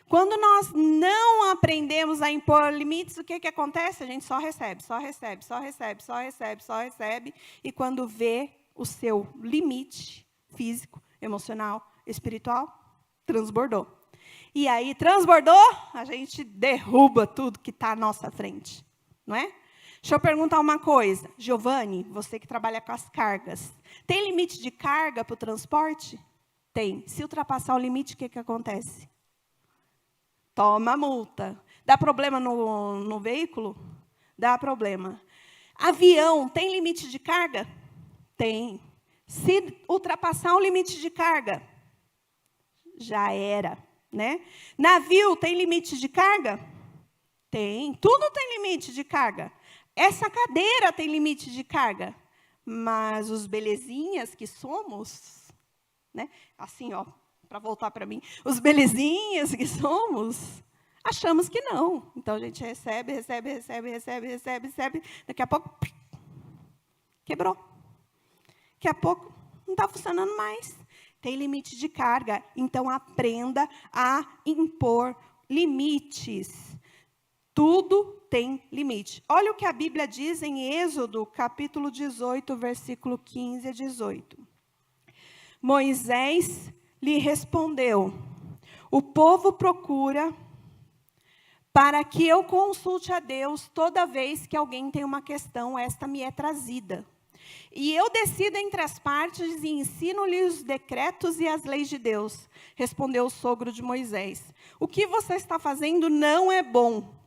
Quando nós não aprendemos a impor limites, o que acontece? A gente só recebe, só recebe, só recebe, só recebe, só recebe. E quando vê o seu limite físico, emocional, espiritual, transbordou. E aí, transbordou, a gente derruba tudo que está à nossa frente. Não é? Deixa eu perguntar uma coisa. Giovanni, você que trabalha com as cargas, tem limite de carga para o transporte? Tem. Se ultrapassar o limite, o que acontece? Toma multa. Dá problema no veículo? Dá problema. Avião, tem limite de carga? Tem. Se ultrapassar o limite de carga, já era, né? Navio, tem limite de carga? Tem. Tudo tem limite de carga. Essa cadeira tem limite de carga, mas os belezinhas que somos, né? Assim, ó, para voltar para mim, os belezinhas que somos, achamos que não. Então a gente recebe, recebe, recebe, recebe, recebe, recebe. Daqui a pouco, quebrou. Daqui a pouco, não está funcionando mais. Tem limite de carga. Então aprenda a impor limites. Tudo tem limite. Olha o que a Bíblia diz em Êxodo, capítulo 18, versículo 15 a 18. Moisés lhe respondeu: o povo procura para que eu consulte a Deus toda vez que alguém tem uma questão, esta me é trazida. E eu decido entre as partes e ensino-lhe os decretos e as leis de Deus. Respondeu o sogro de Moisés: o que você está fazendo não é bom.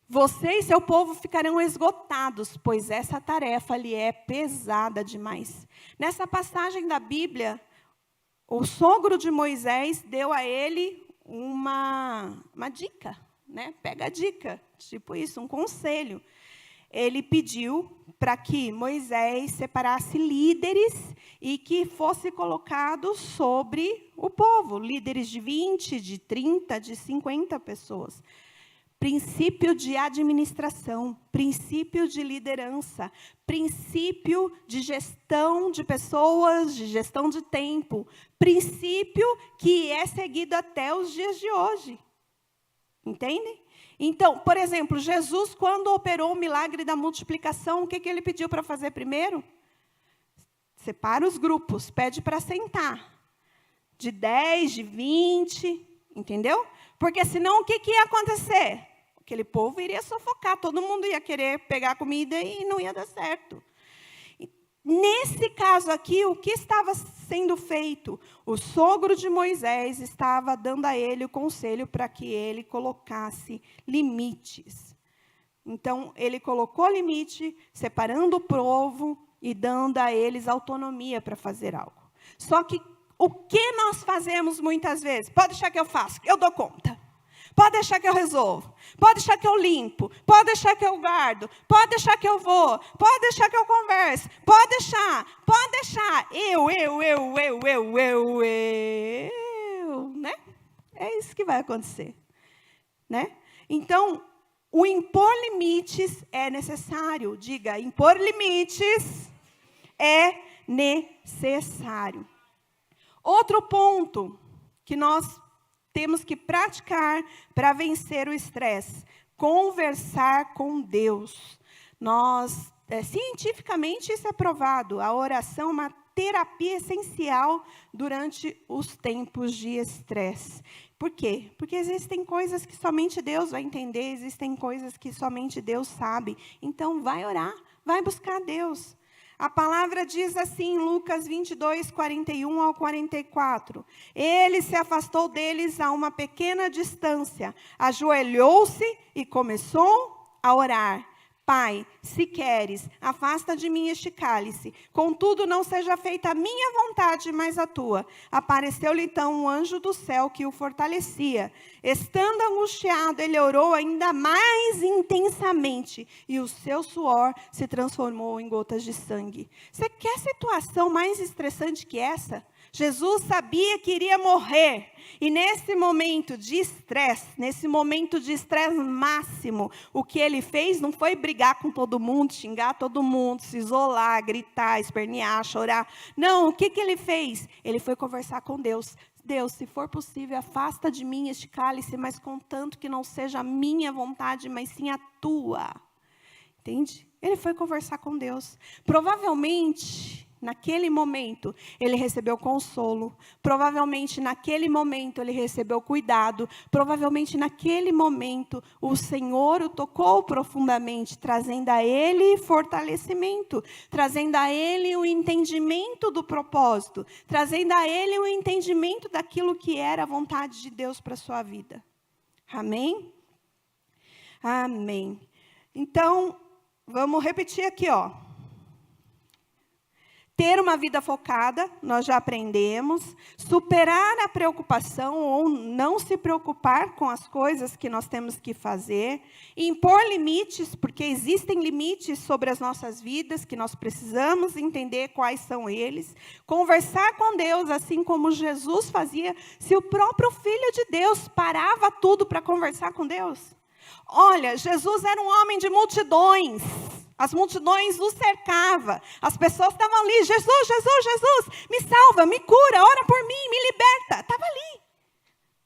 Você e seu povo ficarão esgotados, pois essa tarefa lhe é pesada demais. Nessa passagem da Bíblia, o sogro de Moisés deu a ele uma dica, né? Pega a dica, tipo isso, um conselho. Ele pediu para que Moisés separasse líderes e que fosse colocado sobre o povo, líderes de 20, de 30, de 50 pessoas. Princípio de administração, princípio de liderança, princípio de gestão de pessoas, de gestão de tempo, princípio que é seguido até os dias de hoje. Entendem? Então, por exemplo, Jesus, quando operou o milagre da multiplicação, o que ele pediu para fazer primeiro? separa os grupos, pede para sentar. De 10, de 20, entendeu? Porque senão o que ia acontecer? Aquele povo iria sufocar, todo mundo ia querer pegar comida e não ia dar certo. Nesse caso aqui, o que estava sendo feito? O sogro de Moisés estava dando a ele o conselho para que ele colocasse limites. Então, ele colocou limite, separando o povo e dando a eles autonomia para fazer algo. Só que o que nós fazemos muitas vezes? Pode deixar que eu faço, eu dou conta. Pode deixar que eu resolvo. Pode deixar que eu limpo. Pode deixar que eu guardo. Pode deixar que eu vou. Pode deixar que eu converso. Pode deixar. Pode deixar. Eu, né? É isso que vai acontecer, né? Então, o impor limites é necessário. Diga, impor limites é necessário. Outro ponto que nós temos que praticar para vencer o estresse. Conversar com Deus. Cientificamente isso é provado. A oração é uma terapia essencial durante os tempos de estresse. Por quê? Porque existem coisas que somente Deus vai entender, existem coisas que somente Deus sabe. Então, vai orar, vai buscar Deus. A palavra diz assim, em Lucas 22, 41 ao 44. Ele se afastou deles a uma pequena distância, ajoelhou-se e começou a orar. Pai, se queres, afasta de mim este cálice. Contudo, não seja feita a minha vontade, mas a tua. Apareceu-lhe então um anjo do céu que o fortalecia. Estando angustiado, ele orou ainda mais intensamente, e o seu suor se transformou em gotas de sangue. Você quer situação mais estressante que essa? Jesus sabia que iria morrer. E nesse momento de estresse máximo, o que ele fez não foi brigar com todo mundo, xingar todo mundo, se isolar, gritar, espernear, chorar. Não, o que ele fez? Ele foi conversar com Deus. Deus, se for possível, afasta de mim este cálice, mas contanto que não seja a minha vontade, mas sim a tua. Entende? Ele foi conversar com Deus. Provavelmente, naquele momento, ele recebeu consolo. Provavelmente, naquele momento, ele recebeu cuidado. Provavelmente, naquele momento, o Senhor o tocou profundamente, trazendo a ele fortalecimento, trazendo a ele o entendimento do propósito, trazendo a ele o entendimento daquilo que era a vontade de Deus para a sua vida. Amém? Amém. Então, vamos repetir aqui, ó. Ter uma vida focada, nós já aprendemos. Superar a preocupação ou não se preocupar com as coisas que nós temos que fazer. Impor limites, porque existem limites sobre as nossas vidas, que nós precisamos entender quais são eles. Conversar com Deus, assim como Jesus fazia. Se o próprio Filho de Deus parava tudo para conversar com Deus. Olha, Jesus era um homem de multidões. As multidões o cercavam. As pessoas estavam ali. Jesus, Jesus, Jesus, me salva, me cura, ora por mim, me liberta. Estava ali,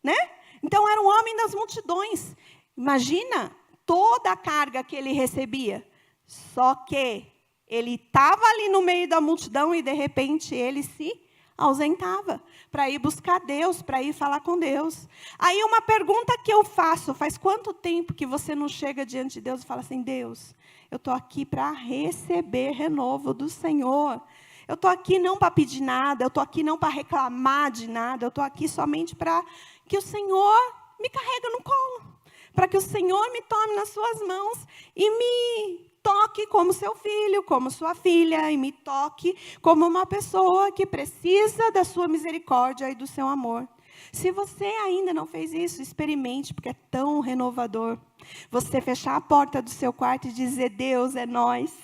né? Então, era um homem das multidões. Imagina toda a carga que ele recebia. Só que ele estava ali no meio da multidão e, de repente, ele se ausentava para ir buscar Deus, para ir falar com Deus. Aí, uma pergunta que eu faço: faz quanto tempo que você não chega diante de Deus e fala assim: Deus, eu estou aqui para receber renovo do Senhor. Eu estou aqui não para pedir nada, eu estou aqui não para reclamar de nada, eu estou aqui somente para que o Senhor me carregue no colo, para que o Senhor me tome nas suas mãos e me toque como seu filho, como sua filha, e me toque como uma pessoa que precisa da sua misericórdia e do seu amor. Se você ainda não fez isso, experimente, porque é tão renovador. Você fechar a porta do seu quarto e dizer: Deus, é nós.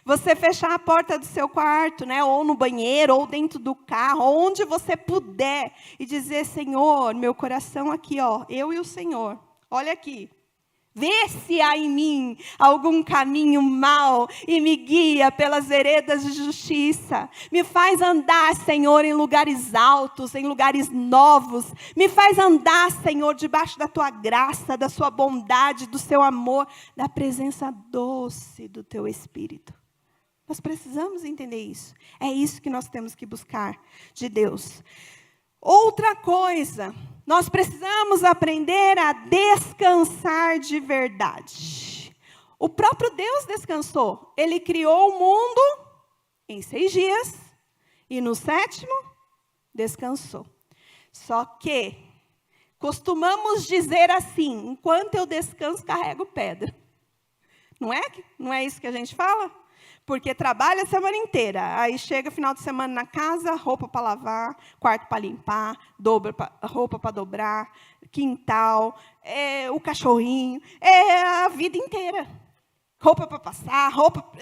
Você fechar a porta do seu quarto, né, ou no banheiro, ou dentro do carro, onde você puder, e dizer: Senhor, meu coração aqui, ó, eu e o Senhor, olha aqui. Vê se há em mim algum caminho mau e me guia pelas veredas de justiça. Me faz andar, Senhor, em lugares altos, em lugares novos. Me faz andar, Senhor, debaixo da Tua graça, da Sua bondade, do Seu amor, da presença doce do Teu Espírito. Nós precisamos entender isso. É isso que nós temos que buscar de Deus. Outra coisa, nós precisamos aprender a descansar de verdade. O próprio Deus descansou. Ele criou o mundo em 6 dias e no 7º descansou. Só que costumamos dizer assim: enquanto eu descanso, carrego pedra. Não é? Não é isso que a gente fala? Porque trabalha a semana inteira. Aí chega final de semana na casa, roupa para lavar, quarto para limpar, roupa para dobrar, quintal, o cachorrinho, a vida inteira. Roupa para passar,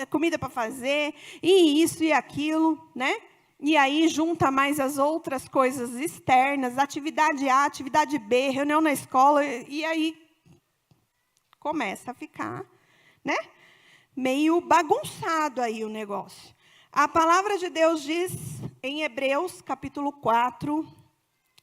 comida para fazer, e isso e aquilo, né? E aí junta mais as outras coisas externas, atividade A, atividade B, reunião na escola, e aí começa a ficar, né? Meio bagunçado aí o negócio. A palavra de Deus diz em Hebreus, capítulo 4,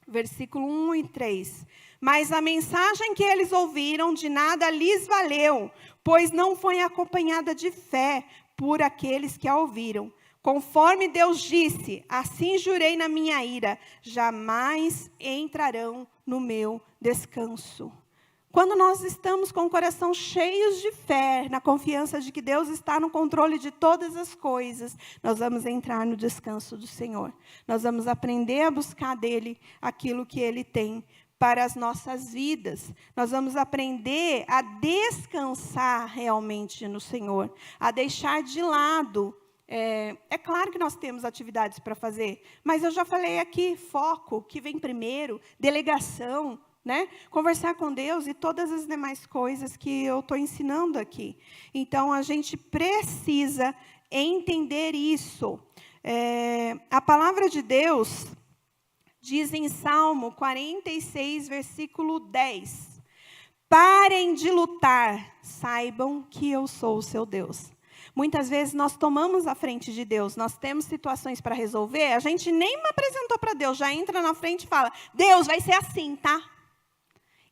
versículo 1 e 3. Mas a mensagem que eles ouviram de nada lhes valeu, pois não foi acompanhada de fé por aqueles que a ouviram. Conforme Deus disse, assim jurei na minha ira, jamais entrarão no meu descanso. Quando nós estamos com o coração cheios de fé, na confiança de que Deus está no controle de todas as coisas, nós vamos entrar no descanso do Senhor. Nós vamos aprender a buscar dele aquilo que ele tem para as nossas vidas. Nós vamos aprender a descansar realmente no Senhor, a deixar de lado. É claro que nós temos atividades para fazer, mas eu já falei aqui, foco, que vem primeiro, delegação, né? Conversar com Deus e todas as demais coisas que eu estou ensinando aqui. Então, a gente precisa entender isso. A palavra de Deus diz em Salmo 46, versículo 10. Parem de lutar, saibam que eu sou o seu Deus. Muitas vezes nós tomamos a frente de Deus, nós temos situações para resolver, a gente nem apresentou para Deus, já entra na frente e fala, Deus, vai ser assim, tá?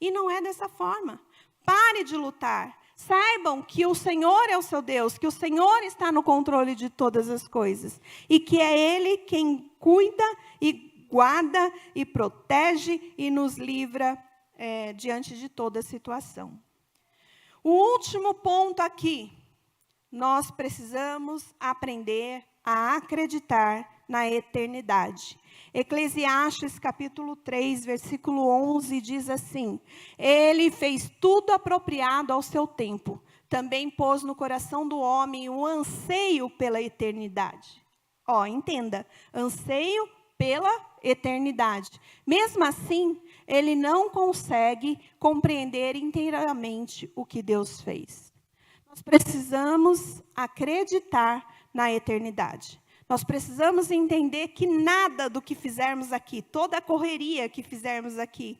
E não é dessa forma. Pare de lutar. Saibam que o Senhor é o seu Deus, que o Senhor está no controle de todas as coisas. E que é Ele quem cuida e guarda e protege e nos livra diante de toda situação. O último ponto aqui. Nós precisamos aprender a acreditar na eternidade. Eclesiastes, capítulo 3, versículo 11, diz assim, Ele fez tudo apropriado ao seu tempo, também pôs no coração do homem o anseio pela eternidade. Entenda, anseio pela eternidade. Mesmo assim, ele não consegue compreender inteiramente o que Deus fez. Nós precisamos acreditar na eternidade. Nós precisamos entender que nada do que fizermos aqui, toda a correria que fizermos aqui,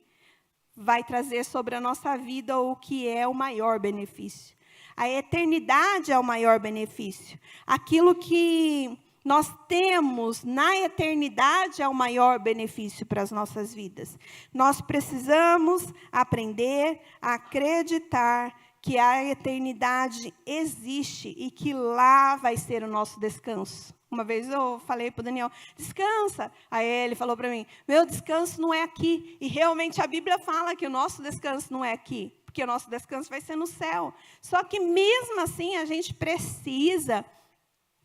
vai trazer sobre a nossa vida o que é o maior benefício. A eternidade é o maior benefício. Aquilo que nós temos na eternidade é o maior benefício para as nossas vidas. Nós precisamos aprender a acreditar que a eternidade existe e que lá vai ser o nosso descanso. Uma vez eu falei para o Daniel, descansa. Aí ele falou para mim, meu descanso não é aqui. E realmente a Bíblia fala que o nosso descanso não é aqui, porque o nosso descanso vai ser no céu. Só que mesmo assim a gente precisa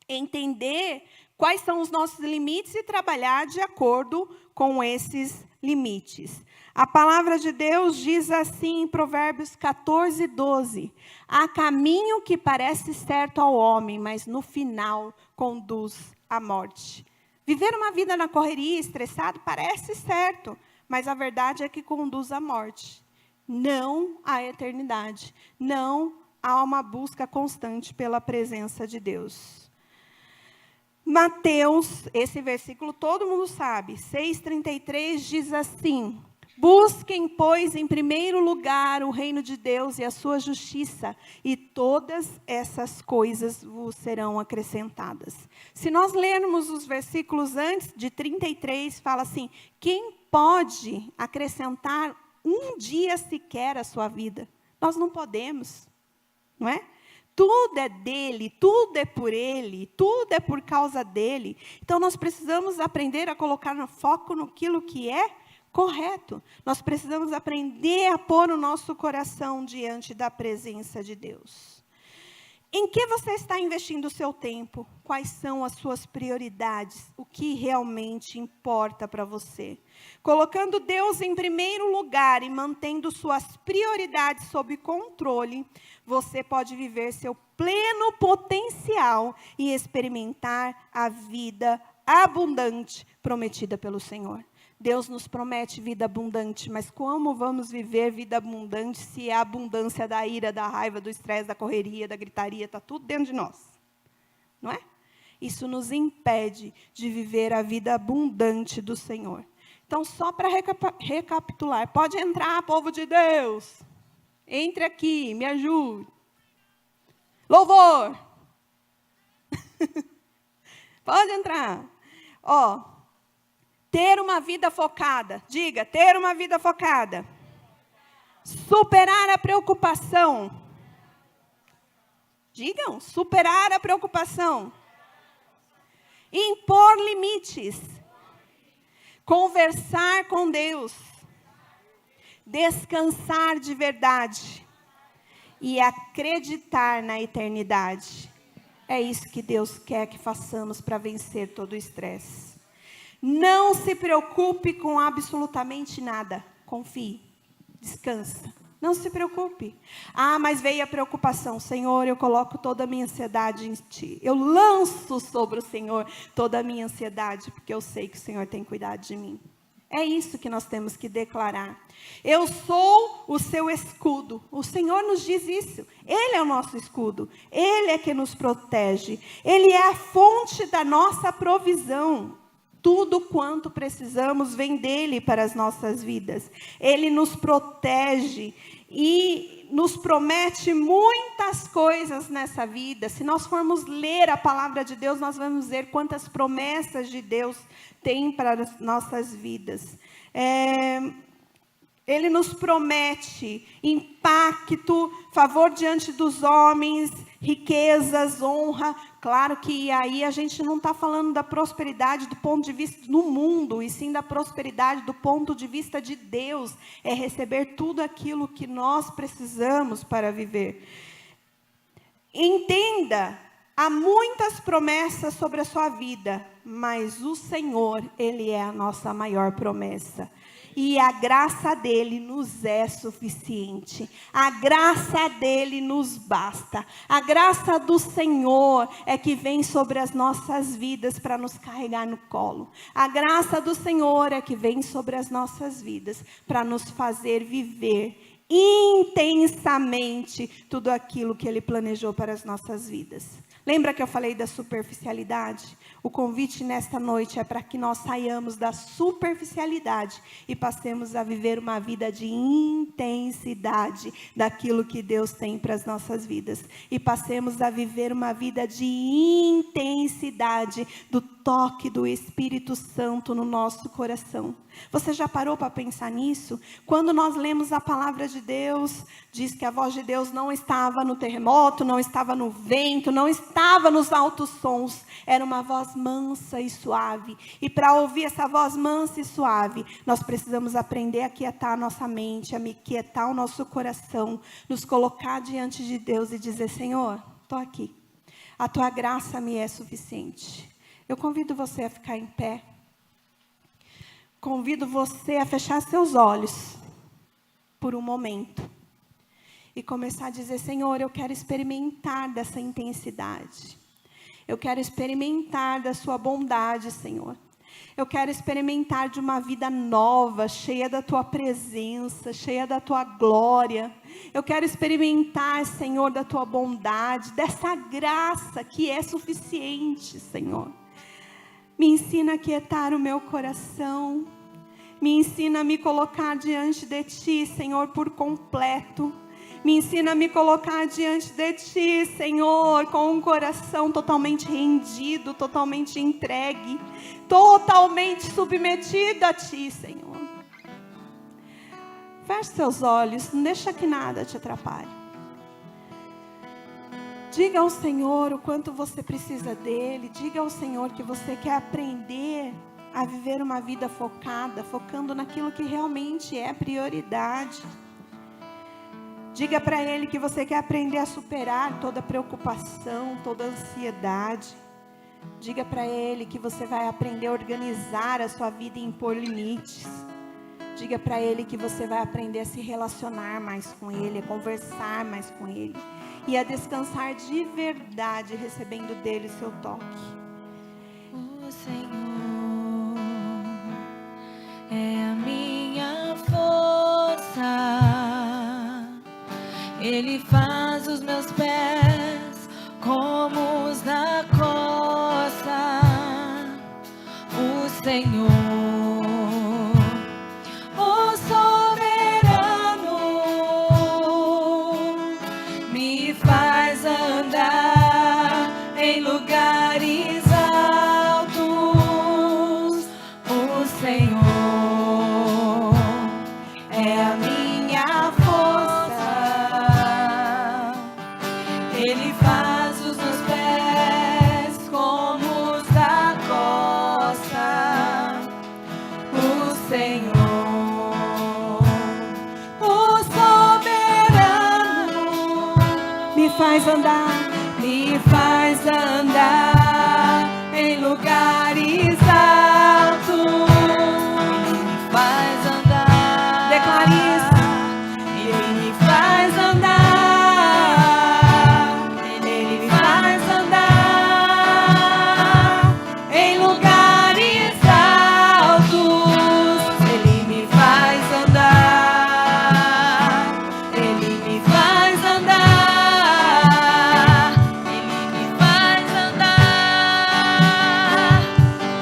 entender quais são os nossos limites e trabalhar de acordo com esses limites. A palavra de Deus diz assim em Provérbios 14, 12. Há caminho que parece certo ao homem, mas no final conduz à morte. Viver uma vida na correria, estressado, parece certo, mas a verdade é que conduz à morte. Não à eternidade. Não há uma busca constante pela presença de Deus. Mateus, esse versículo todo mundo sabe, 6,33 diz assim, busquem, pois, em primeiro lugar o reino de Deus e a sua justiça, e todas essas coisas vos serão acrescentadas. Se nós lermos os versículos antes de 33, fala assim, quem pode acrescentar um dia sequer à sua vida? Nós não podemos, não é? tudo é dele, tudo é por ele, tudo é por causa dele. Então nós precisamos aprender a colocar no foco naquilo que é correto. Nós precisamos aprender a pôr o nosso coração diante da presença de Deus. Em que você está investindo o seu tempo? Quais são as suas prioridades? O que realmente importa para você? Colocando Deus em primeiro lugar e mantendo suas prioridades sob controle, você pode viver seu pleno potencial e experimentar a vida abundante prometida pelo Senhor. Deus nos promete vida abundante, mas como vamos viver vida abundante se a abundância da ira, da raiva, do estresse, da correria, da gritaria, está tudo dentro de nós? Não é? Isso nos impede de viver a vida abundante do Senhor. Então, só para recapitular, pode entrar, povo de Deus. Entre aqui, me ajude. Louvor! Pode entrar. Ó. Ter uma vida focada. Diga, ter uma vida focada. Superar a preocupação. Digam, superar a preocupação. Impor limites. Conversar com Deus. Descansar de verdade. E acreditar na eternidade. É isso que Deus quer que façamos para vencer todo o estresse. Não se preocupe com absolutamente nada. Confie. Descansa. Não se preocupe. Ah, mas veio a preocupação. Senhor, eu coloco toda a minha ansiedade em Ti. Eu lanço sobre o Senhor toda a minha ansiedade, porque eu sei que o Senhor tem cuidado de mim. É isso que nós temos que declarar. Eu sou o seu escudo. O Senhor nos diz isso. Ele é o nosso escudo. Ele é que nos protege. Ele é a fonte da nossa provisão. Tudo quanto precisamos vem dele para as nossas vidas. Ele nos protege e nos promete muitas coisas nessa vida. Se nós formos ler a palavra de Deus, nós vamos ver quantas promessas de Deus tem para as nossas vidas. Ele nos promete impacto, favor diante dos homens, riquezas, honra. Claro que aí a gente não está falando da prosperidade do ponto de vista do mundo, e sim da prosperidade do ponto de vista de Deus. É receber tudo aquilo que nós precisamos para viver. Entenda, há muitas promessas sobre a sua vida, mas o Senhor, Ele é a nossa maior promessa. E a graça dele nos é suficiente. A graça dele nos basta. A graça do Senhor é que vem sobre as nossas vidas para nos carregar no colo. A graça do Senhor é que vem sobre as nossas vidas para nos fazer viver intensamente tudo aquilo que Ele planejou para as nossas vidas. Lembra que eu falei da superficialidade? O convite nesta noite é para que nós saiamos da superficialidade e passemos a viver uma vida de intensidade daquilo que Deus tem para as nossas vidas. E passemos a viver uma vida de intensidade do toque do Espírito Santo no nosso coração. Você já parou para pensar nisso? Quando nós lemos a palavra de Deus, diz que a voz de Deus não estava no terremoto, não estava no vento, não estava nos altos sons. Era uma voz mansa e suave. E para ouvir essa voz mansa e suave, nós precisamos aprender a quietar a nossa mente, a quietar o nosso coração, nos colocar diante de Deus e dizer: Senhor, estou aqui. A Tua graça me é suficiente. Eu convido você a ficar em pé. Convido você a fechar seus olhos por um momento e começar a dizer: Senhor, eu quero experimentar dessa intensidade. Eu quero experimentar da sua bondade, Senhor. Eu quero experimentar de uma vida nova, cheia da Tua presença, cheia da Tua glória. Eu quero experimentar, Senhor, da Tua bondade, dessa graça que é suficiente, Senhor. Me ensina a quietar o meu coração. Me ensina a me colocar diante de Ti, Senhor, por completo. Me ensina a me colocar diante de Ti, Senhor, com um coração totalmente rendido, totalmente entregue, totalmente submetido a Ti, Senhor. Feche seus olhos, não deixa que nada te atrapalhe. Diga ao Senhor o quanto você precisa dEle. Diga ao Senhor que você quer aprender a viver uma vida focada, focando naquilo que realmente é prioridade. Diga para Ele que você quer aprender a superar toda preocupação, toda ansiedade. Diga para Ele que você vai aprender a organizar a sua vida e impor limites. Diga para Ele que você vai aprender a se relacionar mais com Ele, a conversar mais com Ele e a descansar de verdade, recebendo dEle o seu toque. O Senhor é a minha força, Ele faz os meus pés como os da costa. O Senhor, o soberano, me faz andar em lugares altos. O Senhor é a minha força, Ele faz os meus pés como os da costa. O Senhor, o soberano, Me faz andar em lugares altos. Ele me faz andar. Declare isso. Ele me faz andar. Ele me faz andar em lugares altos. Ele me faz andar. Ele me faz andar. Ele me faz andar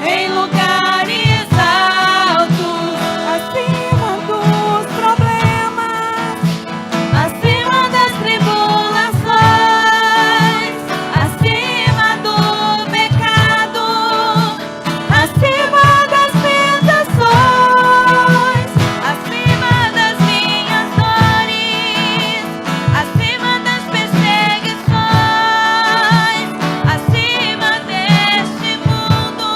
em lugares altos, acima dos problemas, acima das tribulações, acima do pecado, acima das tentações, acima das minhas dores, acima das perseguições, acima deste mundo,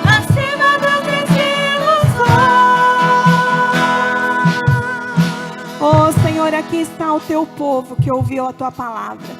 acima das desilusões. Oh Senhor, aqui está o teu povo que ouviu a tua palavra.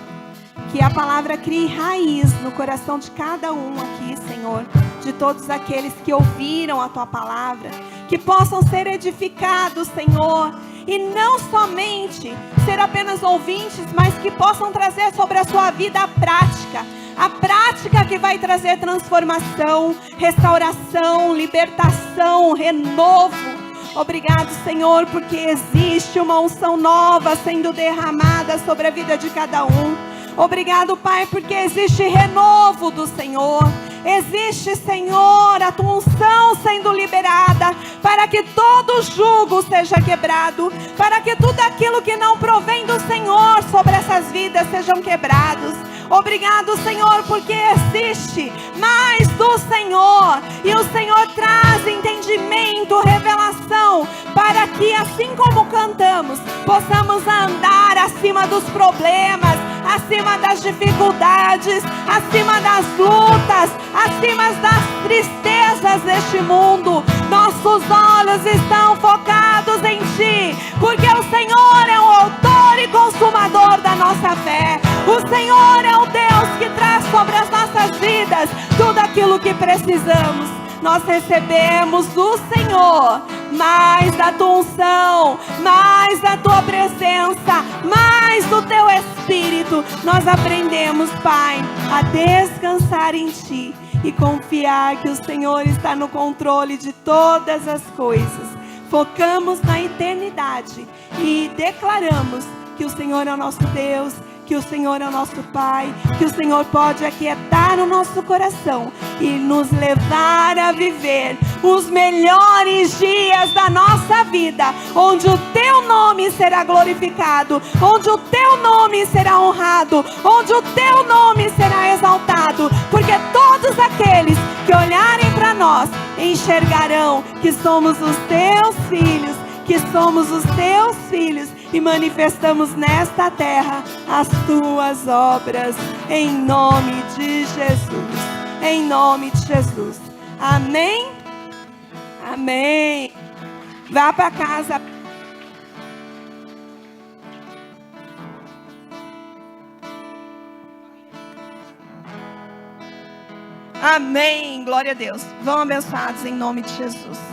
Que a palavra crie raiz no coração de cada um aqui, Senhor. De todos aqueles que ouviram a tua palavra. Que possam ser edificados, Senhor. E não somente ser apenas ouvintes, mas que possam trazer sobre a sua vida a prática. A prática que vai trazer transformação, restauração, libertação, renovo. Obrigado, Senhor, porque existe uma unção nova sendo derramada sobre a vida de cada um. Obrigado, Pai, porque existe renovo do Senhor. Existe, Senhor, a tua unção sendo liberada para que todo jugo seja quebrado, para que tudo aquilo que não provém do Senhor sobre essas vidas sejam quebrados. Obrigado, Senhor, porque existe mais do Senhor e o Senhor traz entendimento, revelação, para que assim como cantamos, possamos andar acima dos problemas, acima das dificuldades, acima das lutas, acima das tristezas deste mundo. Nossos olhos estão focados em Ti, porque o Senhor é o autor e consumador da nossa fé. O Senhor é o Deus que traz sobre as nossas vidas tudo aquilo que precisamos. Nós recebemos do Senhor mais da tua unção, mais da tua presença, mais do teu Espírito. Nós aprendemos, Pai, a descansar em Ti e confiar que o Senhor está no controle de todas as coisas. Focamos na eternidade e declaramos que o Senhor é o nosso Deus, que o Senhor é o nosso Pai, que o Senhor pode aquietar o nosso coração e nos levar a viver os melhores dias da nossa vida, onde o Teu nome será glorificado, onde o Teu nome será honrado, onde o Teu nome será exaltado, porque todos aqueles que olharem para nós enxergarão que somos os Teus filhos que somos os teus filhos e manifestamos nesta terra as tuas obras, em nome de Jesus, em nome de Jesus. Amém? Amém. Vá para casa. Amém. Glória a Deus. Vão abençoados em nome de Jesus.